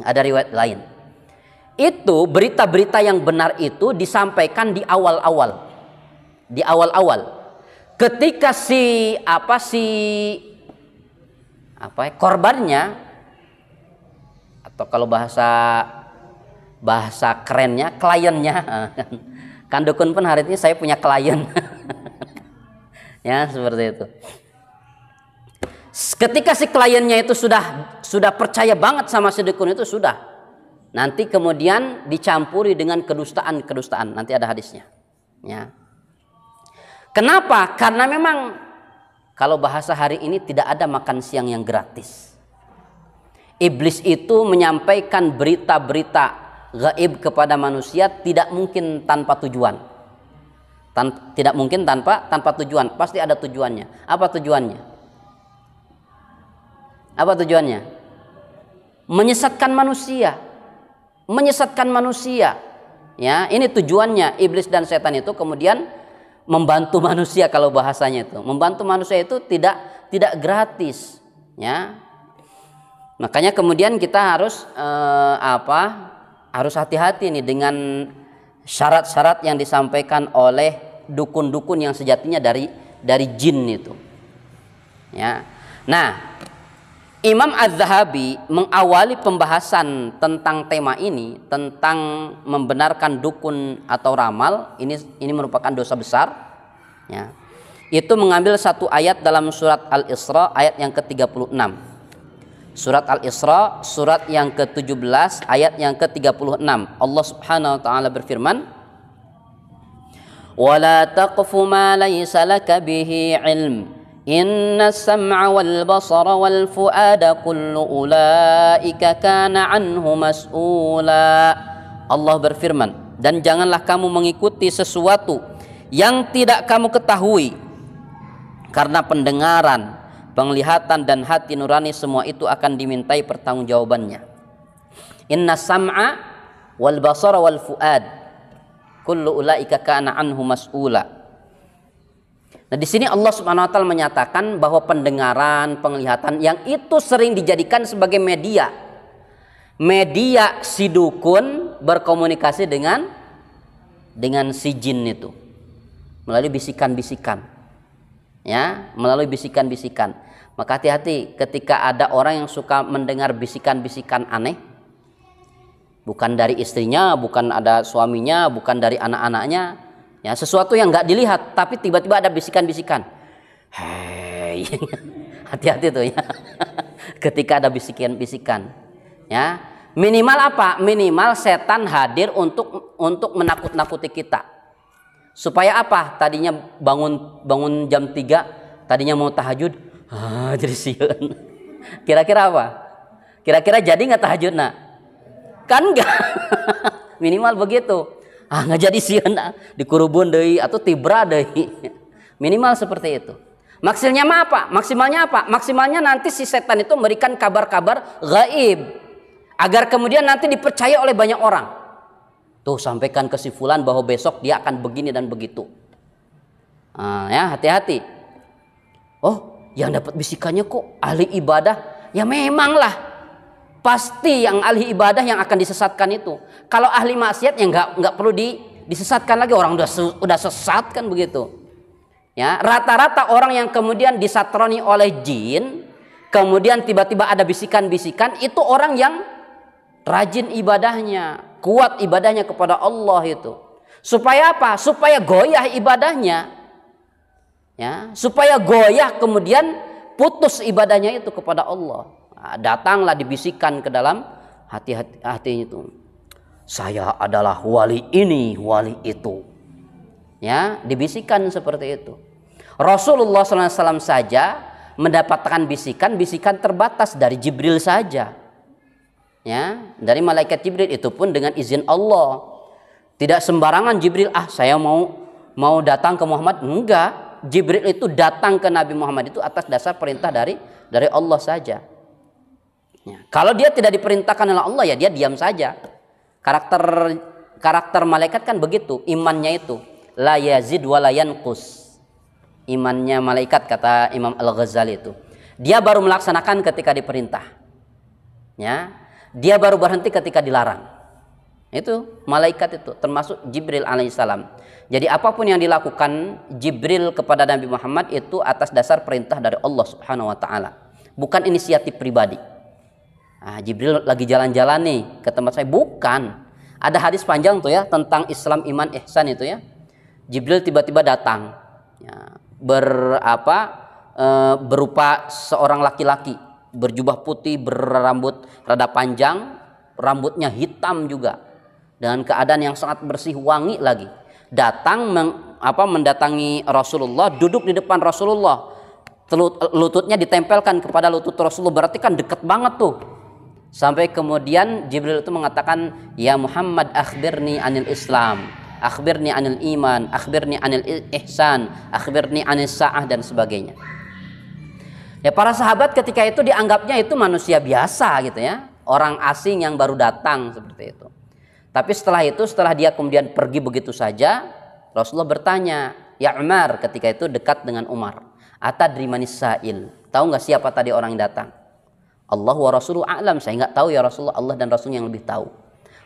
Ada riwayat lain. Itu berita-berita yang benar itu disampaikan di awal-awal. Di awal-awal. Ketika korbannya, atau kalau bahasa kerennya kliennya, kan dukun pun hari ini saya punya klien. Ya, seperti itu. Ketika si kliennya itu sudah percaya banget sama si dukun itu, sudah. Nanti kemudian dicampuri dengan kedustaan. Nanti ada hadisnya. Ya. Kenapa? Karena memang kalau bahasa hari ini tidak ada makan siang yang gratis. Iblis itu menyampaikan berita-berita gaib kepada manusia tidak mungkin tanpa tujuan. Tidak mungkin tanpa tujuan. Pasti ada tujuannya. Apa tujuannya? Apa tujuannya? Menyesatkan manusia. Menyesatkan manusia. Ya, ini tujuannya. Iblis dan setan itu kemudian membantu manusia, kalau bahasanya itu. Membantu manusia itu tidak gratis, ya. Makanya kemudian kita harus harus hati-hati nih dengan syarat-syarat yang disampaikan oleh dukun-dukun yang sejatinya dari jin itu. Ya. Nah, Imam Az-Zahabi mengawali pembahasan tentang tema ini, tentang membenarkan dukun atau ramal, ini merupakan dosa besar, ya. Itu mengambil satu ayat dalam surat Al-Isra ayat yang ke-36. Surat Al-Isra surat yang ke-17 ayat yang ke-36. Allah Subhanahu wa taala berfirman, "Wa la taqfu ma laysa laka bihi 'ilm. Inna as-sam'a wal basara wal fu'ada kullu ulaika kana anhu mas'ula." Allah berfirman, dan janganlah kamu mengikuti sesuatu yang tidak kamu ketahui, karena pendengaran, penglihatan dan hati nurani semua itu akan dimintai pertanggungjawabannya. Inna as-sam'a wal basara wal fu'ad kullu ulaika kana anhu mas'ula. Nah, di sini Allah Subhanahu wa taala menyatakan bahwa pendengaran, penglihatan yang itu sering dijadikan sebagai media si dukun berkomunikasi dengan si jin itu melalui bisikan-bisikan. Ya, melalui bisikan-bisikan. Maka hati-hati ketika ada orang yang suka mendengar bisikan-bisikan aneh. Bukan dari istrinya, bukan ada suaminya, bukan dari anak-anaknya. Ya, sesuatu yang nggak dilihat, tapi tiba-tiba ada bisikan-bisikan. Hei, hati-hati tuh ya. Ketika ada bisikan-bisikan, ya minimal apa? Minimal setan hadir untuk menakut-nakuti kita. Supaya apa? Tadinya bangun jam 3, tadinya mau tahajud, jadi sieun. Kira-kira apa? Kira-kira jadi nggak tahajud nak? Kan nggak. Minimal begitu. Nggak jadi sieun dikurubun deui atau tibra deui. Minimal seperti itu. Maksimalnya apa? Maksimalnya nanti si setan itu memberikan kabar-kabar gaib agar kemudian nanti dipercaya oleh banyak orang. Tuh, sampaikan ke si fulan bahwa besok dia akan begini dan begitu. Ya, hati-hati. Oh, yang dapat bisikannya kok ahli ibadah? Ya memanglah. Pasti yang ahli ibadah yang akan disesatkan itu. Kalau ahli maksiat ya nggak perlu disesatkan lagi, orang udah sesat kan begitu. Ya, rata-rata orang yang kemudian disatroni oleh jin, kemudian tiba-tiba ada bisikan-bisikan, itu orang yang rajin ibadahnya, kuat ibadahnya kepada Allah itu. Supaya apa? Supaya goyah ibadahnya. Ya, supaya goyah kemudian putus ibadahnya itu kepada Allah. Datanglah dibisikkan ke dalam hati itu. Saya adalah wali ini, wali itu. Ya, dibisikkan seperti itu. Rasulullah SAW saja mendapatkan bisikan terbatas dari Jibril saja. Ya, dari malaikat Jibril, itu pun dengan izin Allah. Tidak sembarangan Jibril, saya mau datang ke Muhammad. Enggak, Jibril itu datang ke Nabi Muhammad itu atas dasar perintah dari Allah saja. Ya, kalau dia tidak diperintahkan oleh Allah, ya dia diam saja. Karakter karakter malaikat kan begitu, imannya itu la yazid wa la yanqus. Imannya malaikat kata Imam Al-Ghazali itu. Dia baru melaksanakan ketika diperintah. Ya. Dia baru berhenti ketika dilarang. Itu malaikat itu, termasuk Jibril alaihissalam. Jadi apapun yang dilakukan Jibril kepada Nabi Muhammad itu atas dasar perintah dari Allah Subhanahu wa taala. Bukan inisiatif pribadi. Nah, Jibril lagi jalan-jalan nih ke tempat saya, bukan. Ada hadis panjang tuh ya tentang Islam, iman, ihsan itu ya. Jibril tiba-tiba datang, ya, berupa seorang laki-laki, berjubah putih, berambut rada panjang, rambutnya hitam juga, dengan keadaan yang sangat bersih, wangi lagi. Datang mendatangi Rasulullah, duduk di depan Rasulullah, lututnya ditempelkan kepada lutut Rasulullah, berarti kan dekat banget tuh. Sampai kemudian Jibril itu mengatakan, ya Muhammad akhbirni anil Islam, akhbirni anil iman, akhbirni anil ihsan, akhbirni anil sa'ah, dan sebagainya. Ya, para sahabat ketika itu dianggapnya itu manusia biasa gitu ya, orang asing yang baru datang seperti itu. Tapi setelah dia kemudian pergi begitu saja, Rasulullah bertanya, ya Umar, ketika itu dekat dengan Umar, atadri manis sa'il, tahu nggak siapa tadi orang yang datang? Allah wa rasuluhu a'lam, saya nggak tahu ya Rasulullah, Allah dan Rasulnya yang lebih tahu.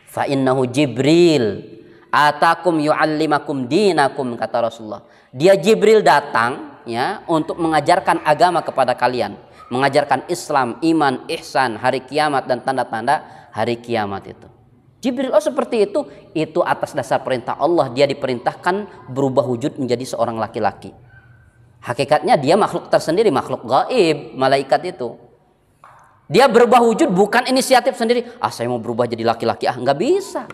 Fa innahu Jibril atakum yu'allimakum dinakum, kata Rasulullah. Dia Jibril datang ya untuk mengajarkan agama kepada kalian, mengajarkan Islam, iman, ihsan, hari kiamat dan tanda-tanda hari kiamat itu. Jibril seperti itu atas dasar perintah Allah. Dia diperintahkan berubah wujud menjadi seorang laki-laki. Hakikatnya dia makhluk tersendiri, makhluk gaib, malaikat itu. Dia berubah wujud bukan inisiatif sendiri. Saya mau berubah jadi laki-laki, nggak bisa.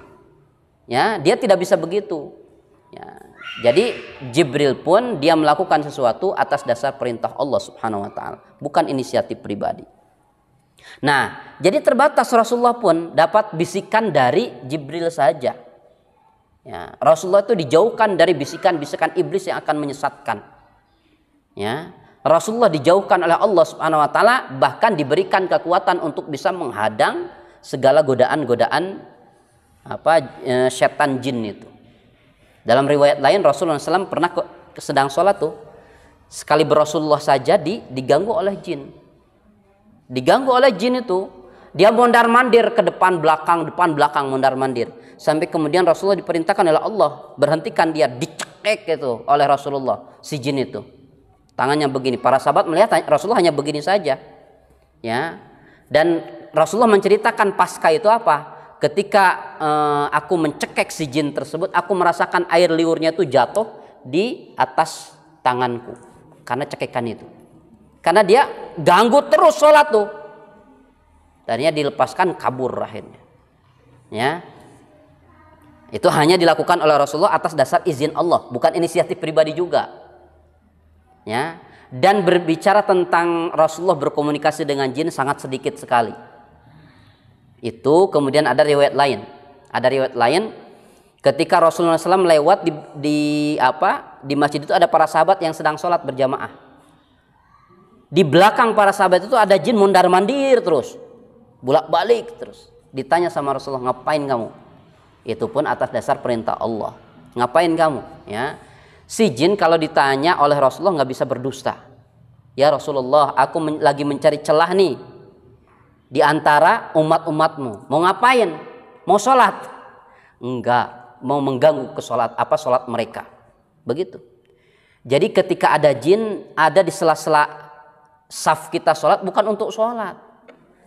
Ya, dia tidak bisa begitu. Ya, jadi Jibril pun dia melakukan sesuatu atas dasar perintah Allah Subhanahu wa taala, bukan inisiatif pribadi. Nah, jadi terbatas Rasulullah pun dapat bisikan dari Jibril saja. Ya, Rasulullah itu dijauhkan dari bisikan-bisikan iblis yang akan menyesatkan. Ya, Rasulullah dijauhkan oleh Allah Subhanahu wa taala, bahkan diberikan kekuatan untuk bisa menghadang segala godaan-godaan setan jin itu. Dalam riwayat lain Rasulullah SAW pernah sedang sholat tuh, sekali Rasulullah saja diganggu oleh jin. Diganggu oleh jin itu, dia mondar-mandir ke depan belakang mondar-mandir. Sampai kemudian Rasulullah diperintahkan oleh Allah, berhentikan dia, dicekek itu oleh Rasulullah si jin itu. Tangannya begini, para sahabat melihat Rasulullah hanya begini saja, ya. Dan Rasulullah menceritakan pasca itu apa? Ketika aku mencekek si jin tersebut, aku merasakan air liurnya itu jatuh di atas tanganku karena cekekan itu. Karena dia ganggu terus sholat tuh. Tadinya dilepaskan, kabur akhirnya. Ya, itu hanya dilakukan oleh Rasulullah atas dasar izin Allah, bukan inisiatif pribadi juga. Ya, dan berbicara tentang Rasulullah berkomunikasi dengan jin sangat sedikit sekali. Itu kemudian ada riwayat lain. Ada riwayat lain ketika Rasulullah SAW lewat di masjid itu, ada para sahabat yang sedang sholat berjamaah. Di belakang para sahabat itu ada jin mondar-mandir terus, bolak-balik terus. Ditanya sama Rasulullah, ngapain kamu? Itu pun atas dasar perintah Allah. Ngapain kamu? Ya. Si jin kalau ditanya oleh Rasulullah nggak bisa berdusta. Ya Rasulullah, aku lagi mencari celah nih di antara umat-umatmu. Mau ngapain? Mau sholat? Enggak, mau mengganggu sholat mereka. Begitu. Jadi ketika ada jin ada di sela-sela saf kita sholat, bukan untuk sholat.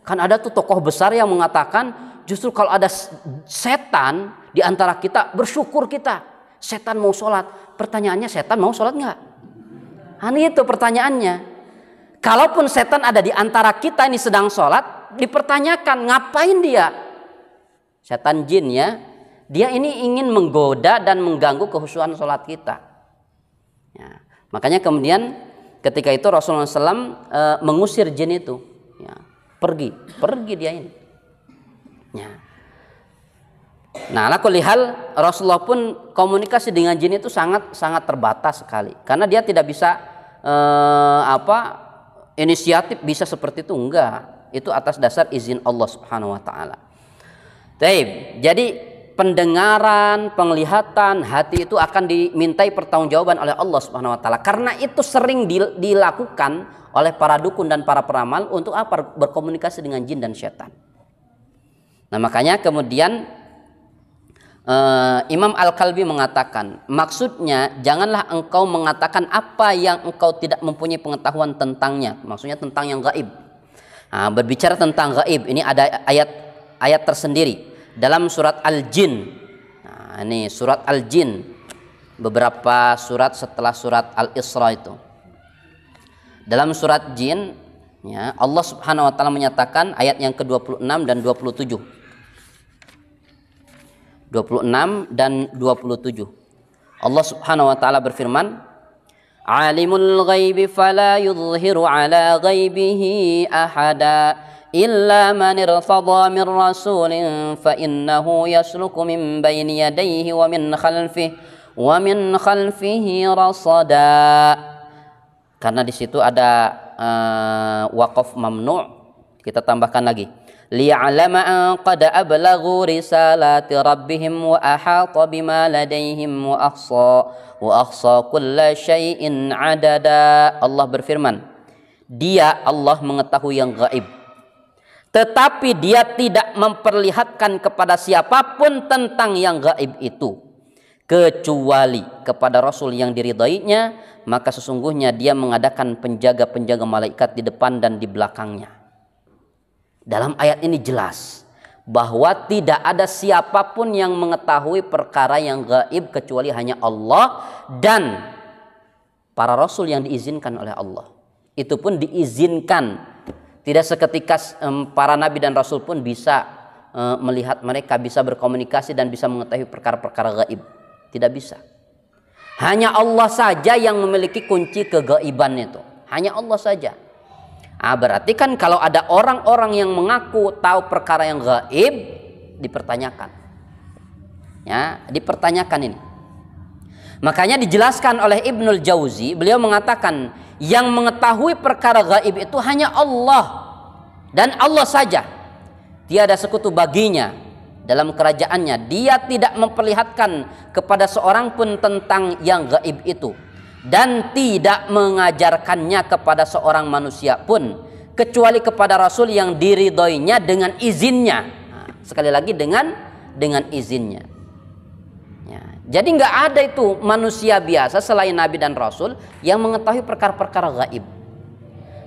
Kan ada tuh tokoh besar yang mengatakan justru kalau ada setan di antara kita, bersyukur kita. Setan mau sholat. Pertanyaannya, setan mau sholat nggak? Itu pertanyaannya. Kalaupun setan ada di antara kita ini sedang sholat, dipertanyakan ngapain dia? Setan jin ya. Dia ini ingin menggoda dan mengganggu kehusuan sholat kita. Ya. Makanya kemudian ketika itu Rasulullah SAW mengusir jin itu. Ya. Pergi dia ini. Ya. Nah, ala kulli hal Rasulullah pun komunikasi dengan jin itu sangat terbatas sekali, karena dia tidak bisa inisiatif bisa seperti itu, enggak. Itu atas dasar izin Allah Subhanahu wa taala. Taib. Jadi pendengaran, penglihatan, hati itu akan dimintai pertanggungjawaban oleh Allah Subhanahu wa taala. Karena itu sering dilakukan oleh para dukun dan para peramal untuk apa? Berkomunikasi dengan jin dan syaitan. Nah, makanya kemudian Imam Al-Kalbi mengatakan, maksudnya janganlah engkau mengatakan apa yang engkau tidak mempunyai pengetahuan tentangnya. Maksudnya tentang yang gaib. Nah, berbicara tentang gaib, ini ada ayat tersendiri dalam surat Al-Jin. Nah, ini surat Al-Jin, beberapa surat setelah surat Al-Isra itu. Dalam surat Jin, ya, Allah Subhanahu wa taala menyatakan ayat yang ke-26 dan 27. 26 dan 27. Allah Subhanahu wa taala berfirman, "Alimul ghaibi fala yudhhiru ala ghaibihi ahada illa man irtada min rasulin fa innahu yasluku min bayni yadayhi wa min khalfihi rasada." Karena di situ ada waqaf mamnu', kita tambahkan lagi. لِيَعْلَمَ أَنْ قَدْ أَبْلَغُوا رِسَالَاتِ رَبِّهِمْ وَأَحَاطَ بِمَا لَدَيْهِمْ وَأَحْصَى كُلَّ شَيْءٍ عَدَدًا. Allah berfirman, Dia Allah mengetahui yang gaib, tetapi Dia tidak memperlihatkan kepada siapapun tentang yang gaib itu kecuali kepada Rasul yang diridainya, maka sesungguhnya Dia mengadakan penjaga-penjaga malaikat di depan dan di belakangnya. Dalam ayat ini jelas bahwa tidak ada siapapun yang mengetahui perkara yang gaib kecuali hanya Allah dan para rasul yang diizinkan oleh Allah. Itu pun diizinkan. Tidak seketika para nabi dan rasul pun bisa melihat mereka, bisa berkomunikasi dan bisa mengetahui perkara-perkara gaib. Tidak bisa. Hanya Allah saja yang memiliki kunci kegaiban itu. Hanya Allah saja. Berarti kan kalau ada orang-orang yang mengaku tahu perkara yang gaib, dipertanyakan. Ya, dipertanyakan ini. Makanya dijelaskan oleh Ibnul Jauzi, beliau mengatakan yang mengetahui perkara gaib itu hanya Allah dan Allah saja. Tiada sekutu baginya dalam kerajaannya. Dia tidak memperlihatkan kepada seorang pun tentang yang gaib itu. Dan tidak mengajarkannya kepada seorang manusia pun kecuali kepada Rasul yang diridhoinya dengan izinnya. Nah, sekali lagi dengan izinnya. Ya, jadi nggak ada itu manusia biasa selain Nabi dan Rasul yang mengetahui perkara-perkara gaib.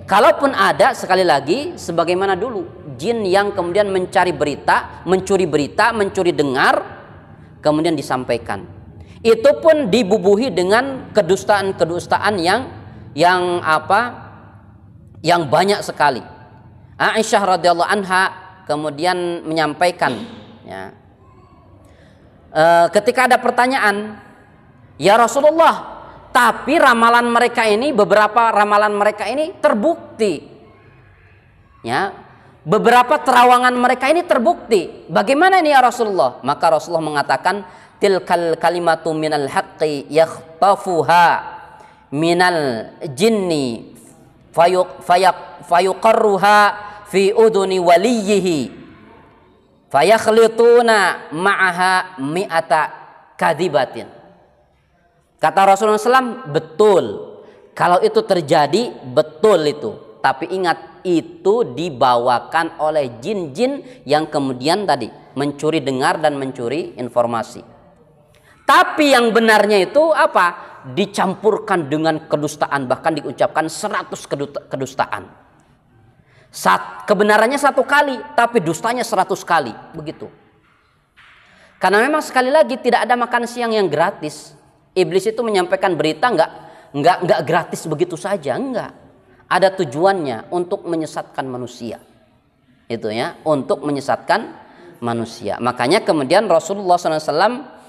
Kalaupun ada, sekali lagi sebagaimana dulu jin yang kemudian mencuri berita, mencuri dengar, kemudian disampaikan. Itu pun dibubuhi dengan kedustaan-kedustaan yang banyak sekali. Aisyah radhiyallahu anha kemudian menyampaikan, ya, ketika ada pertanyaan, ya Rasulullah, tapi ramalan mereka ini, beberapa ramalan mereka ini terbukti, ya, beberapa terawangan mereka ini terbukti. Bagaimana ini ya Rasulullah? Maka Rasulullah mengatakan, tilkal kalimatu minal haqqi yakhtafuha minal jinni fayuqarruha fi uduni waliyihi fayakhlituna ma'aha mi'ata kadhibatin. Kata Rasulullah SAW, betul. Kalau itu terjadi, betul itu. Tapi ingat, itu dibawakan oleh jin-jin yang kemudian tadi mencuri dengar dan mencuri informasi. Tapi yang benarnya itu apa? Dicampurkan dengan kedustaan, bahkan diucapkan 100 kedustaan. Kebenarannya 1 kali, tapi dustanya 100 kali, begitu. Karena memang sekali lagi tidak ada makan siang yang gratis. Iblis itu menyampaikan berita nggak gratis begitu saja, enggak. Ada tujuannya untuk menyesatkan manusia. Itu ya, untuk menyesatkan manusia. Makanya kemudian Rasulullah SAW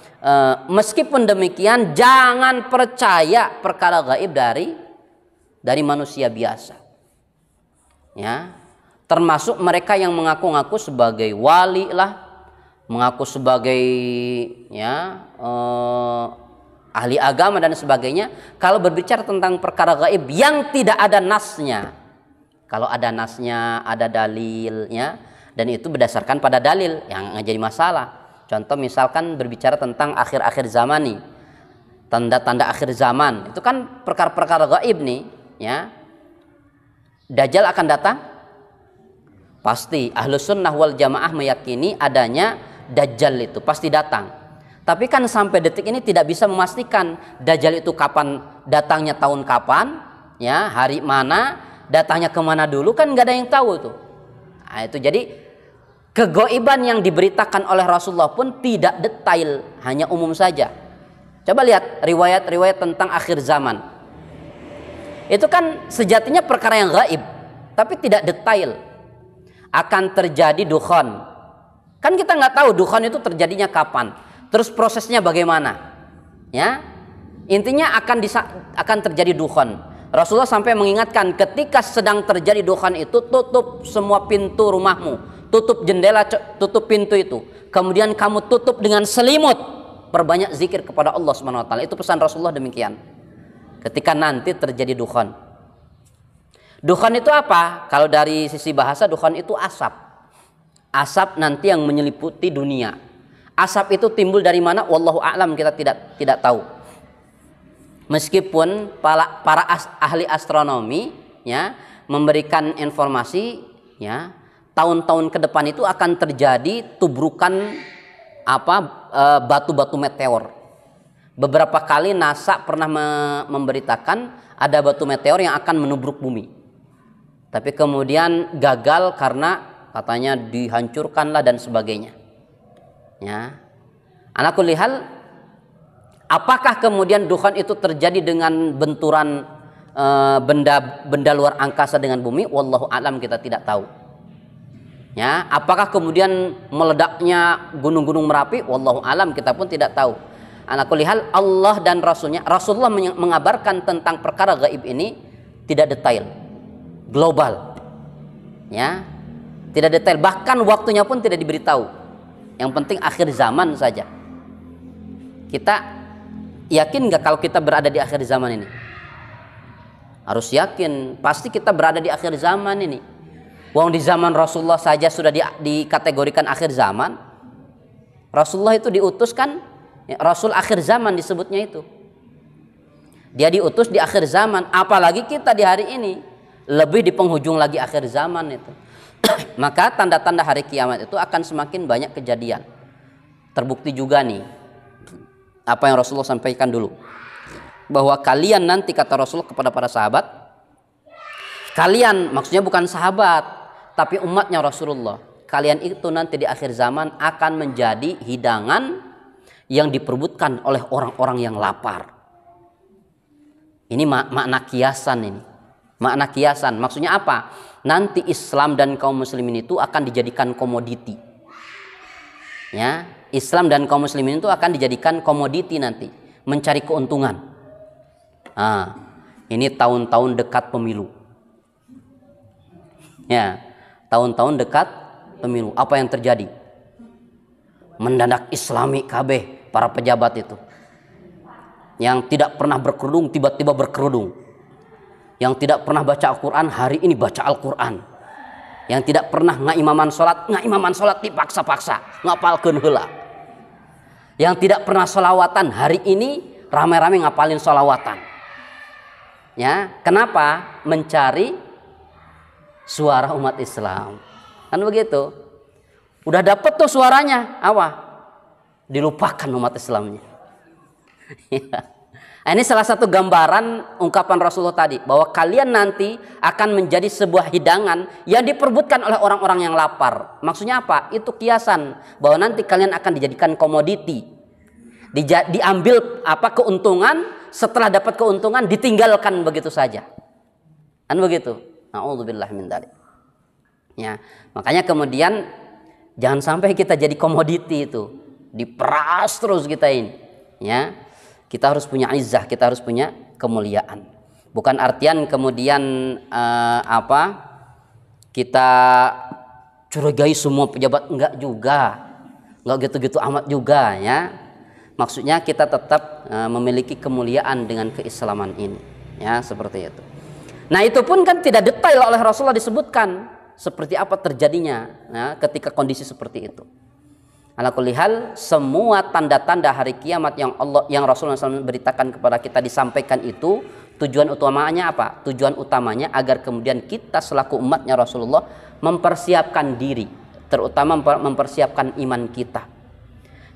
meskipun demikian jangan percaya perkara gaib dari manusia biasa. Ya, termasuk mereka yang mengaku-ngaku sebagai wali lah, mengaku sebagai ahli agama dan sebagainya. Kalau berbicara tentang perkara gaib yang tidak ada nasnya, kalau ada nasnya, ada dalilnya, dan itu berdasarkan pada dalil yang nggak jadi masalah. Contoh misalkan berbicara tentang akhir-akhir zaman nih, tanda-tanda akhir zaman, itu kan perkara-perkara gaib nih, ya. Dajjal akan datang? Pasti. Ahlus sunnah wal jamaah meyakini adanya Dajjal itu pasti datang. Tapi kan sampai detik ini tidak bisa memastikan Dajjal itu kapan datangnya, tahun kapan, ya, hari mana, datangnya kemana dulu, kan nggak ada yang tahu tuh. Nah, itu jadi kegoiban yang diberitakan oleh Rasulullah pun tidak detail, hanya umum saja. Coba lihat riwayat-riwayat tentang akhir zaman. Itu kan sejatinya perkara yang gaib, tapi tidak detail. Akan terjadi dukhan. Kan kita nggak tahu dukhan itu terjadinya kapan. Terus prosesnya bagaimana? Ya, intinya akan terjadi dukhan. Rasulullah sampai mengingatkan, ketika sedang terjadi dukhan itu, tutup semua pintu rumahmu, tutup jendela, tutup pintu itu. Kemudian kamu tutup dengan selimut. Perbanyak zikir kepada Allah Subhanahu wa taala. Itu pesan Rasulullah demikian. Ketika nanti terjadi dukhan. Dukhan itu apa? Kalau dari sisi bahasa, dukhan itu asap. Asap nanti yang menyeliputi dunia. Asap itu timbul dari mana? Wallahu a'lam, kita tidak tahu. Meskipun para ahli astronomi, ya, memberikan informasi, ya, tahun-tahun ke depan itu akan terjadi tubrukan batu-batu meteor. Beberapa kali NASA pernah memberitakan ada batu meteor yang akan menubruk bumi. Tapi kemudian gagal karena katanya dihancurkanlah dan sebagainya. Ya. Ala kulli hal, apakah kemudian dukhan itu terjadi dengan benturan benda luar angkasa dengan bumi? Wallahu a'lam, kita tidak tahu. Ya, apakah kemudian meledaknya gunung-gunung Merapi? Wallahu a'lam, kita pun tidak tahu. Ala kulli hal, Allah dan Rasulullah mengabarkan tentang perkara gaib ini tidak detail, global. Ya, tidak detail, bahkan waktunya pun tidak diberitahu. Yang penting akhir zaman saja. Kita yakin nggak kalau kita berada di akhir zaman ini? Harus yakin, pasti kita berada di akhir zaman ini. Wong di zaman Rasulullah saja sudah dikategorikan akhir zaman. Rasulullah itu diutus kan, ya, Rasul akhir zaman disebutnya itu. Dia diutus di akhir zaman, apalagi kita di hari ini lebih di penghujung lagi akhir zaman itu. Maka tanda-tanda hari kiamat itu akan semakin banyak kejadian. Terbukti juga nih apa yang Rasulullah sampaikan dulu, bahwa kalian nanti, kata Rasulullah kepada para sahabat, kalian maksudnya bukan sahabat tapi umatnya Rasulullah, kalian itu nanti di akhir zaman akan menjadi hidangan yang diperebutkan oleh orang-orang yang lapar. Ini makna kiasan ini. Makna kiasan maksudnya apa? Nanti Islam dan kaum muslimin itu akan dijadikan komoditi. Ya, Islam dan kaum muslimin itu akan dijadikan komoditi nanti, mencari keuntungan. Nah, ini tahun-tahun dekat pemilu. Ya, tahun-tahun dekat pemilu. Apa yang terjadi? Mendadak Islami kabeh para pejabat itu. Yang tidak pernah berkerudung tiba-tiba berkerudung. Yang tidak pernah baca Al-Quran hari ini baca Al-Quran. Yang tidak pernah ngaimaman sholat dipaksa-paksa, ngapalkeun heula. Yang tidak pernah sholawatan hari ini ramai-ramai ngapalin sholawatan. Ya, kenapa? Mencari suara umat Islam. Kan begitu. Udah dapet tuh suaranya, apa? Dilupakan umat Islamnya. Ini salah satu gambaran ungkapan Rasulullah tadi, bahwa kalian nanti akan menjadi sebuah hidangan yang diperebutkan oleh orang-orang yang lapar. Maksudnya apa? Itu kiasan bahwa nanti kalian akan dijadikan komoditi. Diambil keuntungan, setelah dapat keuntungan ditinggalkan begitu saja. Kan begitu. Na'udzubillah min dzalik. Ya, makanya kemudian jangan sampai kita jadi komoditi itu. Diperas terus kita ini. Ya. Kita harus punya izzah, kita harus punya kemuliaan. Bukan artian kemudian kita curigai semua pejabat, enggak juga. Enggak gitu-gitu amat juga, ya. Maksudnya kita tetap memiliki kemuliaan dengan keislaman ini, ya, seperti itu. Nah, itu pun kan tidak detail oleh Rasulullah disebutkan. seperti apa terjadinya ketika kondisi seperti itu. Ala kulli hal, semua tanda-tanda hari kiamat yang Rasulullah SAW beritakan kepada kita disampaikan itu, tujuan utamanya apa? Tujuan utamanya agar kemudian kita selaku umatnya Rasulullah mempersiapkan diri, terutama mempersiapkan iman kita.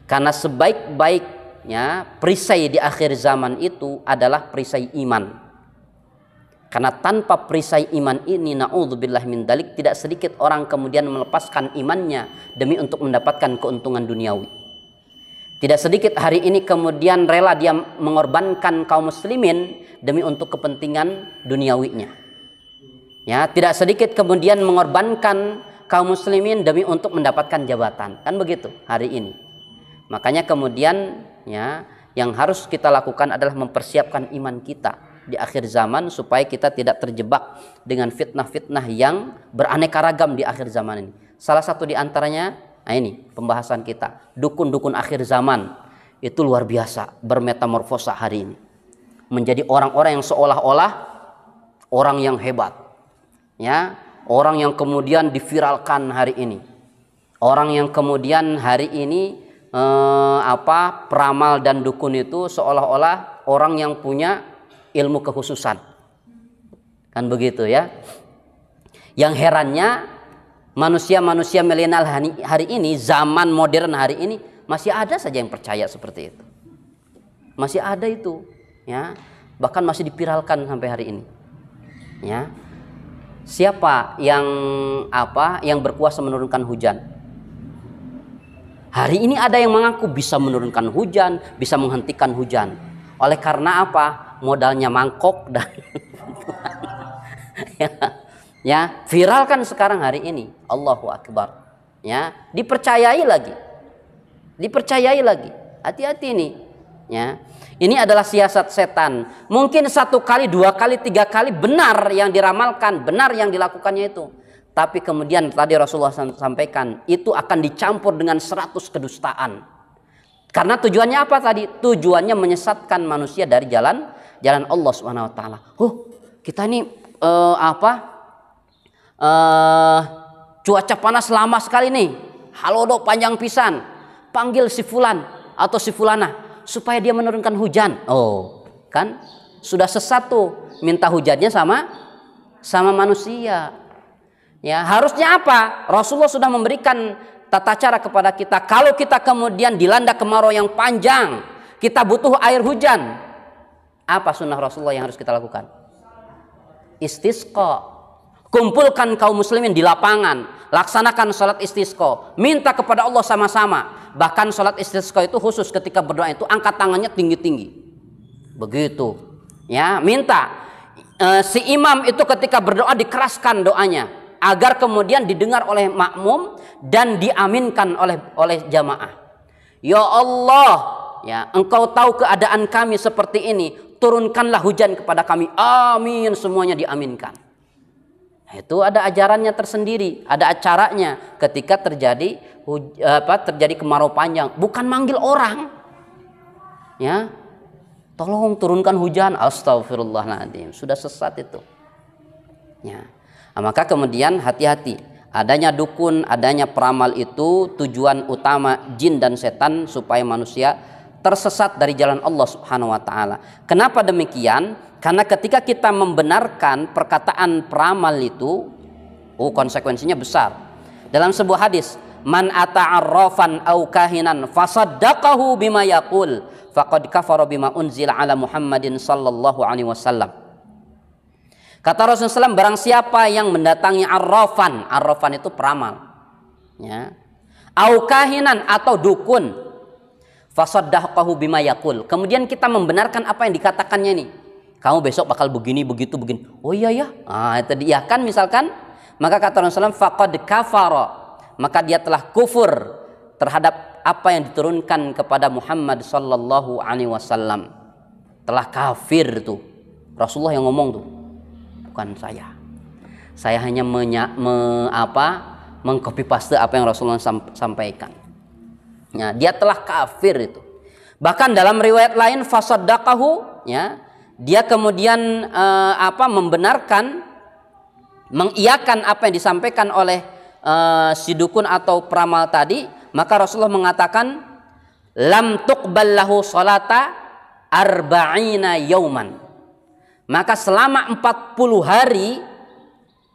Karena sebaik-baiknya perisai di akhir zaman itu adalah perisai iman. Karena tanpa perisai iman ini, na'udzubillah min dalik, tidak sedikit orang kemudian melepaskan imannya demi untuk mendapatkan keuntungan duniawi. Tidak sedikit hari ini kemudian rela dia mengorbankan kaum muslimin demi untuk kepentingan duniawinya. Ya, tidak sedikit kemudian mengorbankan kaum muslimin demi untuk mendapatkan jabatan. Kan begitu hari ini. Makanya kemudian ya, yang harus kita lakukan adalah mempersiapkan iman kita di akhir zaman supaya kita tidak terjebak dengan fitnah-fitnah yang beraneka ragam di akhir zaman ini. Salah satu di antaranya, ini pembahasan kita, dukun-dukun akhir zaman itu luar biasa bermetamorfosa hari ini. Menjadi orang-orang yang seolah-olah orang yang hebat. Ya, orang yang kemudian diviralkan hari ini. Orang yang kemudian hari ini peramal dan dukun itu seolah-olah orang yang punya ilmu kekhususan, kan begitu ya. Yang herannya manusia-manusia milenial hari ini, zaman modern hari ini, masih ada saja yang percaya seperti itu. Masih ada itu, ya. Bahkan masih dipiralkan sampai hari ini. Ya. Siapa yang berkuasa menurunkan hujan? Hari ini ada yang mengaku bisa menurunkan hujan, bisa menghentikan hujan. Oleh karena apa? Modalnya mangkok dan ya, viral kan sekarang hari ini. Allahu Akbar. Ya, dipercayai lagi. Hati-hati ini. Ya. Ini adalah siasat setan. Mungkin 1 kali, 2 kali, 3 kali benar yang diramalkan, benar yang dilakukannya itu. Tapi kemudian tadi Rasulullah sampaikan, itu akan dicampur dengan 100 kedustaan. Karena tujuannya apa tadi? Tujuannya menyesatkan manusia dari jalan Allah Subhanahu wa taala. Kita ini cuaca panas lama sekali nih. Halodo panjang pisan. Panggil si fulan atau si fulana supaya dia menurunkan hujan. Kan sudah sesat tuh, minta hujannya sama manusia. Ya, harusnya apa? Rasulullah sudah memberikan tata cara kepada kita. Kalau kita kemudian dilanda kemarau yang panjang, kita butuh air hujan. Apa sunnah Rasulullah yang harus kita lakukan? Istisqa. Kumpulkan kaum muslimin di lapangan, laksanakan salat istisqa, minta kepada Allah sama-sama. Bahkan salat istisqa itu khusus ketika berdoa itu angkat tangannya tinggi-tinggi. Begitu. Ya, minta si imam itu ketika berdoa dikeraskan doanya agar kemudian didengar oleh makmum dan diaminkan oleh jamaah. Ya Allah, ya, Engkau tahu keadaan kami seperti ini, turunkanlah hujan kepada kami. Amin, semuanya diaminkan. Nah, itu ada ajarannya tersendiri, ada acaranya ketika terjadi kemarau panjang, bukan manggil orang. Ya. Tolong turunkan hujan, astagfirullahaladzim, sudah sesat itu. Ya. Nah, maka kemudian hati-hati, adanya dukun, adanya peramal itu tujuan utama jin dan setan supaya manusia tersesat dari jalan Allah Subhanahu wa taala. Kenapa demikian? Karena ketika kita membenarkan perkataan peramal itu, konsekuensinya besar. Dalam sebuah hadis, man ata'arrafan aw kahinan fasaddaqahu bima yaqul faqad kafara bima unzila ala Muhammadin sallallahu alaihi wasallam. Kata Rasulullah SAW, barang siapa yang mendatangi arrafan itu peramal, ya, au kahinan atau dukun, fasaddaqahu bima yaqul, kemudian kita membenarkan apa yang dikatakannya ini. Kamu besok bakal begini, begitu, begini. Oh iya ya. Itu diiyakan misalkan. Maka kata Rasulullah SAW, faqad kafara, maka dia telah kufur terhadap apa yang diturunkan kepada Muhammad sallallahu alaihi wasallam. Telah kafir tuh. Rasulullah yang ngomong tuh. Bukan saya. Saya hanya mengcopy paste apa yang Rasulullah sampaikan. Ya, dia telah kafir itu. Bahkan dalam riwayat lain fasaddaqahu, ya, dia kemudian membenarkan mengiyakan apa yang disampaikan oleh si dukun atau peramal tadi, maka Rasulullah mengatakan lam tuqbal lahu salata arba'ina yauman. Maka selama 40 hari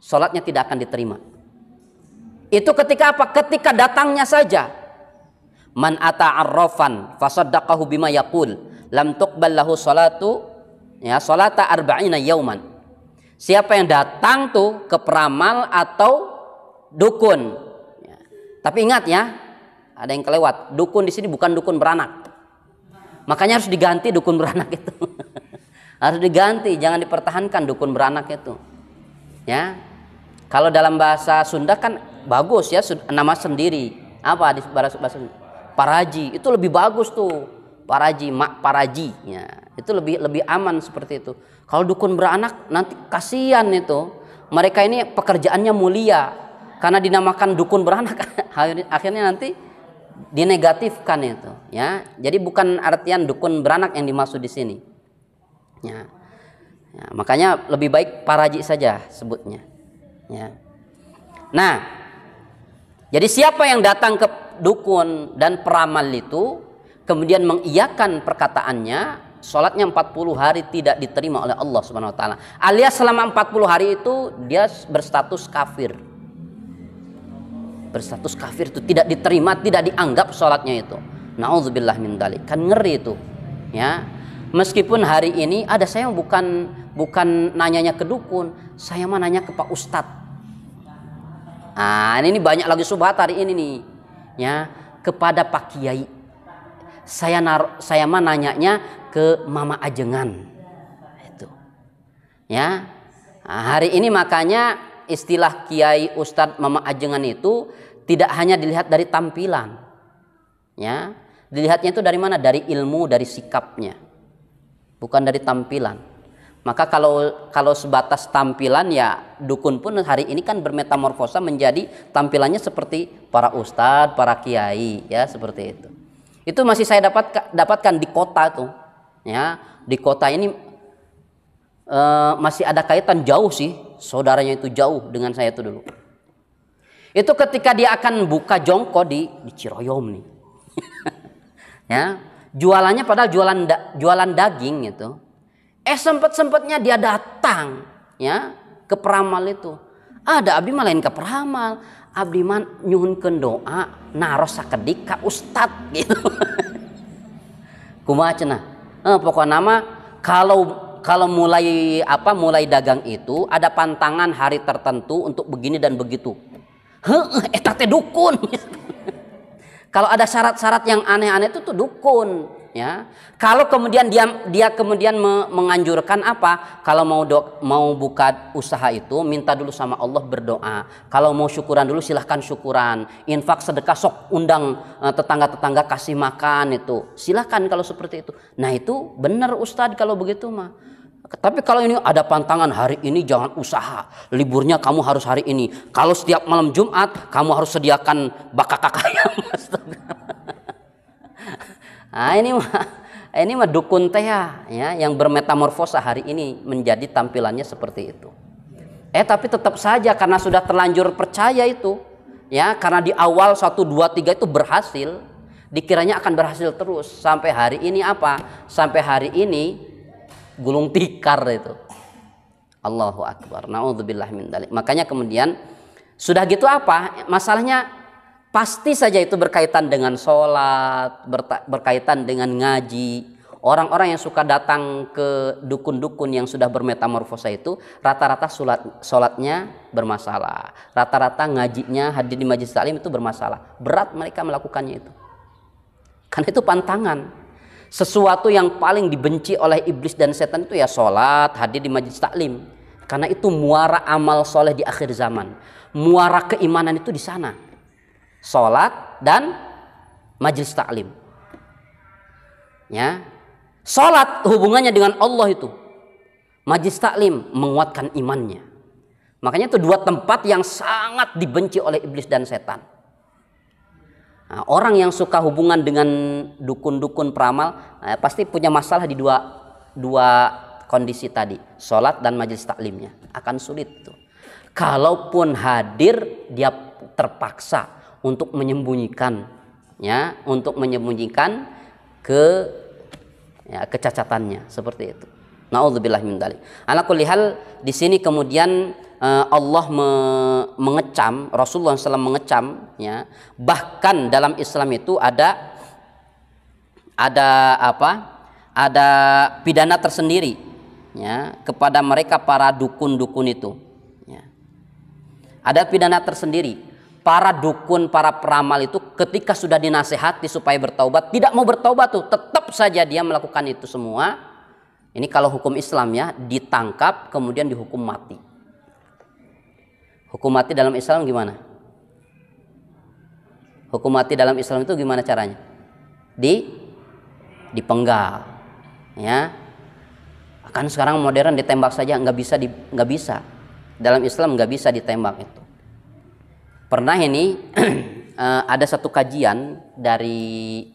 salatnya tidak akan diterima. Itu ketika apa? Ketika datangnya saja. Man ata'arrafan fasaddaqahu bima yaqul lam tuqbal lahu salatu salata arba'ina yauman. Siapa yang datang tuh ke peramal atau dukun. Tapi ingat ya, ada yang kelewat. Dukun di sini bukan dukun beranak. Makanya harus diganti dukun beranak itu. Harus diganti, jangan dipertahankan dukun beranak itu. Ya. Kalau dalam bahasa Sunda kan bagus ya, nama sendiri. Apa di bahasa Sunda? Paraji. Itu lebih bagus tuh. Paraji, mak paraji. Ya, itu lebih aman seperti itu. Kalau dukun beranak nanti kasihan itu. Mereka ini pekerjaannya mulia. Karena dinamakan dukun beranak, akhirnya nanti dinegatifkan itu. Ya, jadi bukan artian dukun beranak yang dimaksud di sini. Ya, makanya lebih baik paraji saja sebutnya. Ya. Nah, jadi siapa yang datang ke dukun dan peramal itu, kemudian mengiyakan perkataannya, sholatnya 40 hari tidak diterima oleh Allah Subhanahu Wa Taala. Alias selama 40 hari itu dia berstatus kafir. Berstatus kafir itu tidak diterima, tidak dianggap sholatnya itu. Nauzubillah min dzalik. Kan ngeri itu. Ya. Meskipun hari ini ada saya bukan nanyanya ke dukun, saya mah nanya ke Pak Ustadz. Nah, ini banyak lagi subhat hari ini nih. Ya, kepada Pak Kiai. Saya mah nanyanya ke Mama Ajengan. Itu. Ya. Nah, hari ini makanya istilah Kiai, Ustadz, Mama Ajengan itu tidak hanya dilihat dari tampilan, ya, dilihatnya itu dari mana? Dari ilmu, dari sikapnya, bukan dari tampilan. Maka kalau sebatas tampilan ya dukun pun hari ini kan bermetamorfosa menjadi tampilannya seperti para ustadz, para kiai, ya seperti itu. Itu masih saya dapatkan di kota tuh, ya di kota ini masih ada kaitan jauh sih. Saudaranya itu jauh dengan saya itu dulu. Itu ketika dia akan buka jongko di Ciroyom nih. Ya, jualannya padahal jualan daging gitu. Sempet-sempetnya dia datang ya ke peramal itu. Ada abdi mah lain ke peramal, abdi mah nyuhunkeun doa, naros sakedik ka ustad gitu. Kumaha cenah? Pokoknya nama kalau mulai dagang itu ada pantangan hari tertentu untuk begini dan begitu. Eta teh dukun. Kalau ada syarat-syarat yang aneh-aneh itu tuh dukun, ya. Kalau kemudian dia kemudian menganjurkan apa? Kalau mau buka usaha itu minta dulu sama Allah, berdoa. Kalau mau syukuran dulu silahkan syukuran. Infak sedekah sok undang tetangga-tetangga kasih makan itu. Silahkan kalau seperti itu. Nah, itu benar Ustadz kalau begitu mah. Tapi kalau ini ada pantangan hari ini jangan usaha, liburnya kamu harus hari ini. Kalau setiap malam Jumat kamu harus sediakan bakak ayam. Nah, ini mah dukun teh ya yang bermetamorfosa hari ini menjadi tampilannya seperti itu. Tapi tetap saja karena sudah terlanjur percaya itu, ya karena di awal 1, 2, 3 itu berhasil, dikiranya akan berhasil terus sampai hari ini apa? Sampai hari ini gulung tikar itu. Allahu Akbar. Na'udzubillah min dzalik. Makanya kemudian sudah gitu apa? Masalahnya pasti saja itu berkaitan dengan sholat, berkaitan dengan ngaji. Orang-orang yang suka datang ke dukun-dukun yang sudah bermetamorfosa itu rata-rata sholatnya bermasalah. Rata-rata ngajinya, hadir di majelis taklim itu bermasalah. Berat mereka melakukannya itu. Karena itu pantangan. Sesuatu yang paling dibenci oleh iblis dan setan itu ya sholat, hadir di majelis taklim. Karena itu muara amal soleh di akhir zaman. Muara keimanan itu di sana. Sholat dan majelis taklim. Ya, sholat hubungannya dengan Allah itu. Majelis taklim menguatkan imannya. Makanya itu 2 tempat yang sangat dibenci oleh iblis dan setan. Nah, orang yang suka hubungan dengan dukun-dukun peramal pasti punya masalah di dua kondisi tadi, sholat dan majelis taklimnya akan sulit tuh. Kalaupun hadir, dia terpaksa untuk menyembunyikan, ya, untuk menyembunyikan kecacatannya, seperti itu. Nauzubillah min dzalik. Ala kulli hal, di sini kemudian Allah mengecam, Rasulullah SAW mengecam, ya. Bahkan dalam Islam itu ada apa? Ada pidana tersendiri, ya, kepada mereka para dukun-dukun itu, ya. Ada pidana tersendiri. Para dukun, para peramal itu ketika sudah dinasehati supaya bertaubat, tidak mau bertaubat tuh, tetap saja dia melakukan itu semua. Ini kalau hukum Islam, ya, ditangkap kemudian dihukum mati. Hukum mati dalam Islam gimana? Hukum mati dalam Islam itu gimana caranya? Dipenggal, ya. Kan sekarang modern ditembak saja nggak bisa. Dalam Islam nggak bisa ditembak itu. Pernah ini ada satu kajian dari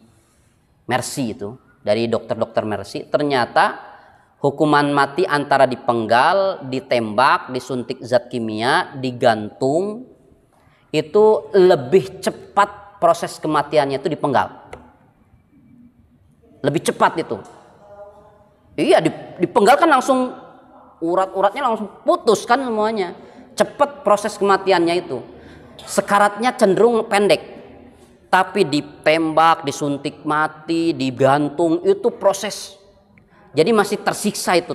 Mercy itu, dari dokter-dokter Mercy, ternyata hukuman mati antara dipenggal, ditembak, disuntik zat kimia, digantung, itu lebih cepat proses kematiannya itu dipenggal. Lebih cepat itu. Iya, dipenggal kan langsung urat-uratnya langsung putus kan semuanya. Cepat proses kematiannya itu. Sekaratnya cenderung pendek. Tapi ditembak, disuntik mati, digantung, itu proses. Jadi masih tersiksa itu,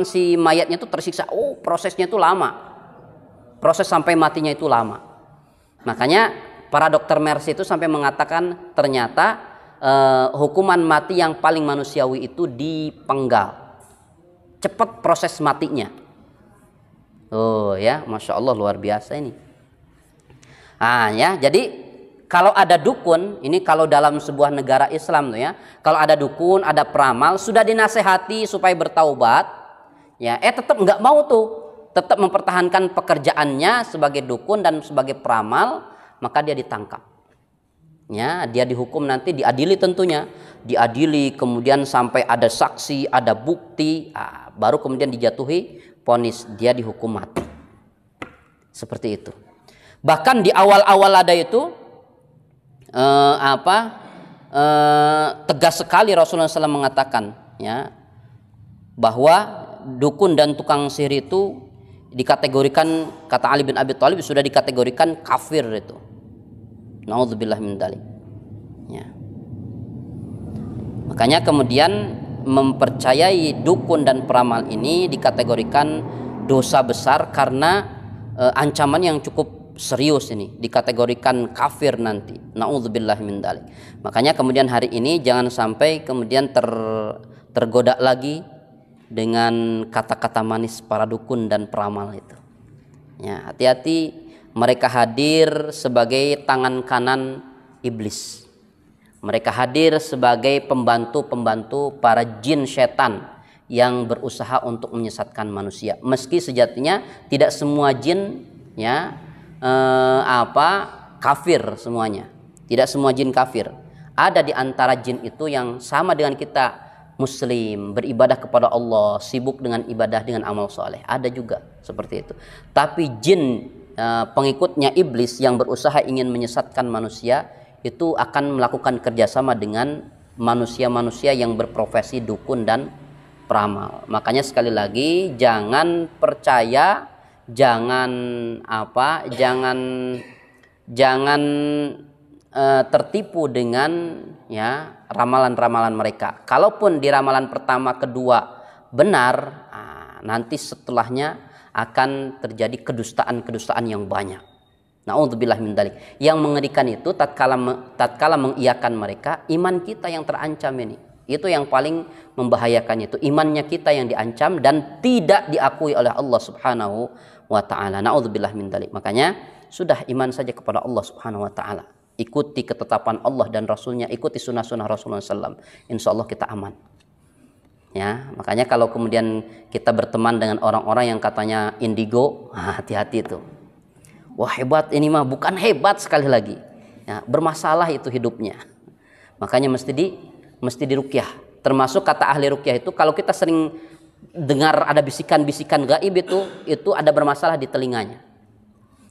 si mayatnya itu tersiksa. Oh, prosesnya itu lama. Proses sampai matinya itu lama. Makanya para dokter Mercy itu sampai mengatakan ternyata hukuman mati yang paling manusiawi itu dipenggal. Cepat proses matinya. Oh ya, Masya Allah, luar biasa ini. Ya, jadi kalau ada dukun, ini kalau dalam sebuah negara Islam tuh, ya, kalau ada dukun, ada peramal, sudah dinasehati supaya bertaubat, ya, tetap nggak mau tuh, tetap mempertahankan pekerjaannya sebagai dukun dan sebagai peramal, maka dia ditangkap. Ya, dia dihukum nanti, diadili tentunya, diadili, kemudian sampai ada saksi, ada bukti, baru kemudian dijatuhi vonis, dia dihukum mati. Seperti itu. Bahkan di awal-awal ada itu tegas sekali Rasulullah SAW mengatakan, ya, bahwa dukun dan tukang sihir itu dikategorikan, kata Ali bin Abi Thalib, sudah dikategorikan kafir itu. Nauzubillah min dzalik. Ya. Makanya kemudian mempercayai dukun dan peramal ini dikategorikan dosa besar karena ancaman yang cukup serius, ini dikategorikan kafir nanti. Nauzubillah min dzalik. Makanya kemudian hari ini jangan sampai kemudian tergoda lagi dengan kata-kata manis para dukun dan peramal itu. Ya, hati-hati, mereka hadir sebagai tangan kanan iblis. Mereka hadir sebagai pembantu-pembantu para jin setan yang berusaha untuk menyesatkan manusia. Meski sejatinya tidak semua jin, ya, kafir semuanya. Tidak semua jin kafir. Ada di antara jin itu yang sama dengan kita, muslim, beribadah kepada Allah, sibuk dengan ibadah, dengan amal soleh. Ada juga seperti itu. Tapi jin pengikutnya iblis yang berusaha ingin menyesatkan manusia itu akan melakukan kerjasama dengan manusia-manusia yang berprofesi dukun dan peramal. Makanya sekali lagi, jangan percaya, jangan tertipu dengan, ya, ramalan-ramalan mereka. Kalaupun di ramalan pertama, kedua benar, nanti setelahnya akan terjadi kedustaan-kedustaan yang banyak. Nauzubillah min dzalik. Yang mengerikan itu tatkala mengiyakan mereka, iman kita yang terancam ini. Itu yang paling membahayakan, itu imannya kita yang diancam dan tidak diakui oleh Allah Subhanahu wa taala. Nauzubillah min dzalik. Makanya sudah iman saja kepada Allah Subhanahu wa taala. Ikuti ketetapan Allah dan Rasulnya, ikuti sunnah-sunnah Rasulullah SAW. Insya Allah kita aman. Ya, makanya kalau kemudian kita berteman dengan orang-orang yang katanya indigo, hati-hati itu. Wah, hebat ini mah, bukan hebat, sekali lagi. Ya, bermasalah itu hidupnya. Makanya mesti diruqyah. Termasuk kata ahli ruqyah itu, kalau kita sering dengar ada bisikan-bisikan gaib itu ada bermasalah di telinganya.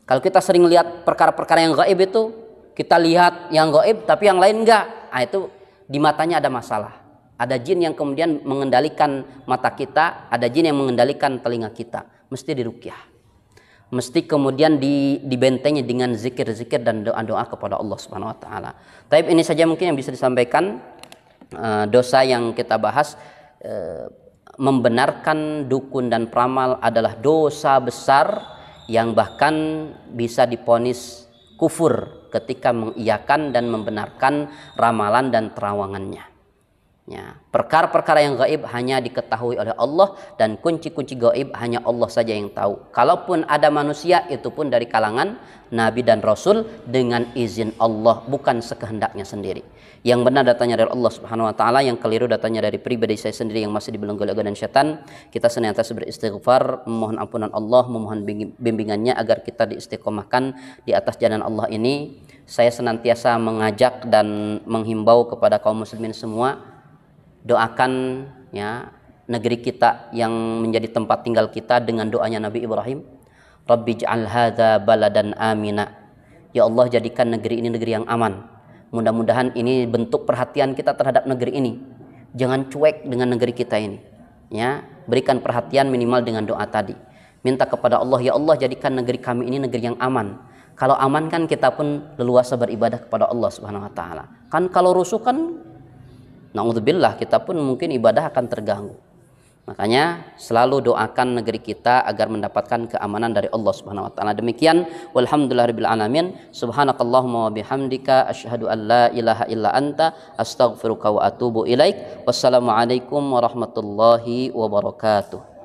Kalau kita sering lihat perkara-perkara yang gaib itu, kita lihat yang gaib tapi yang lain enggak. Nah, itu di matanya ada masalah. Ada jin yang kemudian mengendalikan mata kita, ada jin yang mengendalikan telinga kita. Mesti diruqyah. Mesti kemudian dibentengi dengan zikir-zikir dan doa-doa kepada Allah Subhanahu wa taala. Tapi ini saja mungkin yang bisa disampaikan. Dosa yang kita bahas, membenarkan dukun dan peramal adalah dosa besar yang bahkan bisa diponis kufur ketika mengiyakan dan membenarkan ramalan dan terawangannya. Ya, perkara-perkara yang gaib hanya diketahui oleh Allah, dan kunci-kunci gaib hanya Allah saja yang tahu. Kalaupun ada manusia, itu pun dari kalangan Nabi dan Rasul dengan izin Allah, bukan sekehendaknya sendiri. Yang benar datanya dari Allah Subhanahu wa taala, yang keliru datanya dari pribadi saya sendiri yang masih dibelenggu oleh godaan syaitan. Kita senantiasa beristighfar, memohon ampunan Allah, memohon bimbingannya agar kita diistiqomahkan di atas jalan Allah ini. Saya senantiasa mengajak dan menghimbau kepada kaum muslimin semua, doakan ya negeri kita yang menjadi tempat tinggal kita dengan doanya Nabi Ibrahim. Rabbi ij'al hadza baladan amina. Ya Allah, jadikan negeri ini negeri yang aman. Mudah-mudahan ini bentuk perhatian kita terhadap negeri ini. Jangan cuek dengan negeri kita ini. Ya, berikan perhatian minimal dengan doa tadi. Minta kepada Allah, ya Allah, jadikan negeri kami ini negeri yang aman. Kalau aman kan kita pun leluasa beribadah kepada Allah Subhanahu wa taala. Kan kalau rusuh kan na'udzubillah, kita pun mungkin ibadah akan terganggu. Makanya selalu doakan negeri kita agar mendapatkan keamanan dari Allah Subhanahu wa taala. Demikian, walhamdulillahirabbil alamin. Subhanakallahumma wa bihamdika asyhadu an la ilaha illa anta astaghfiruka wa atubu ilaik. Wassalamualaikum warahmatullahi wabarakatuh.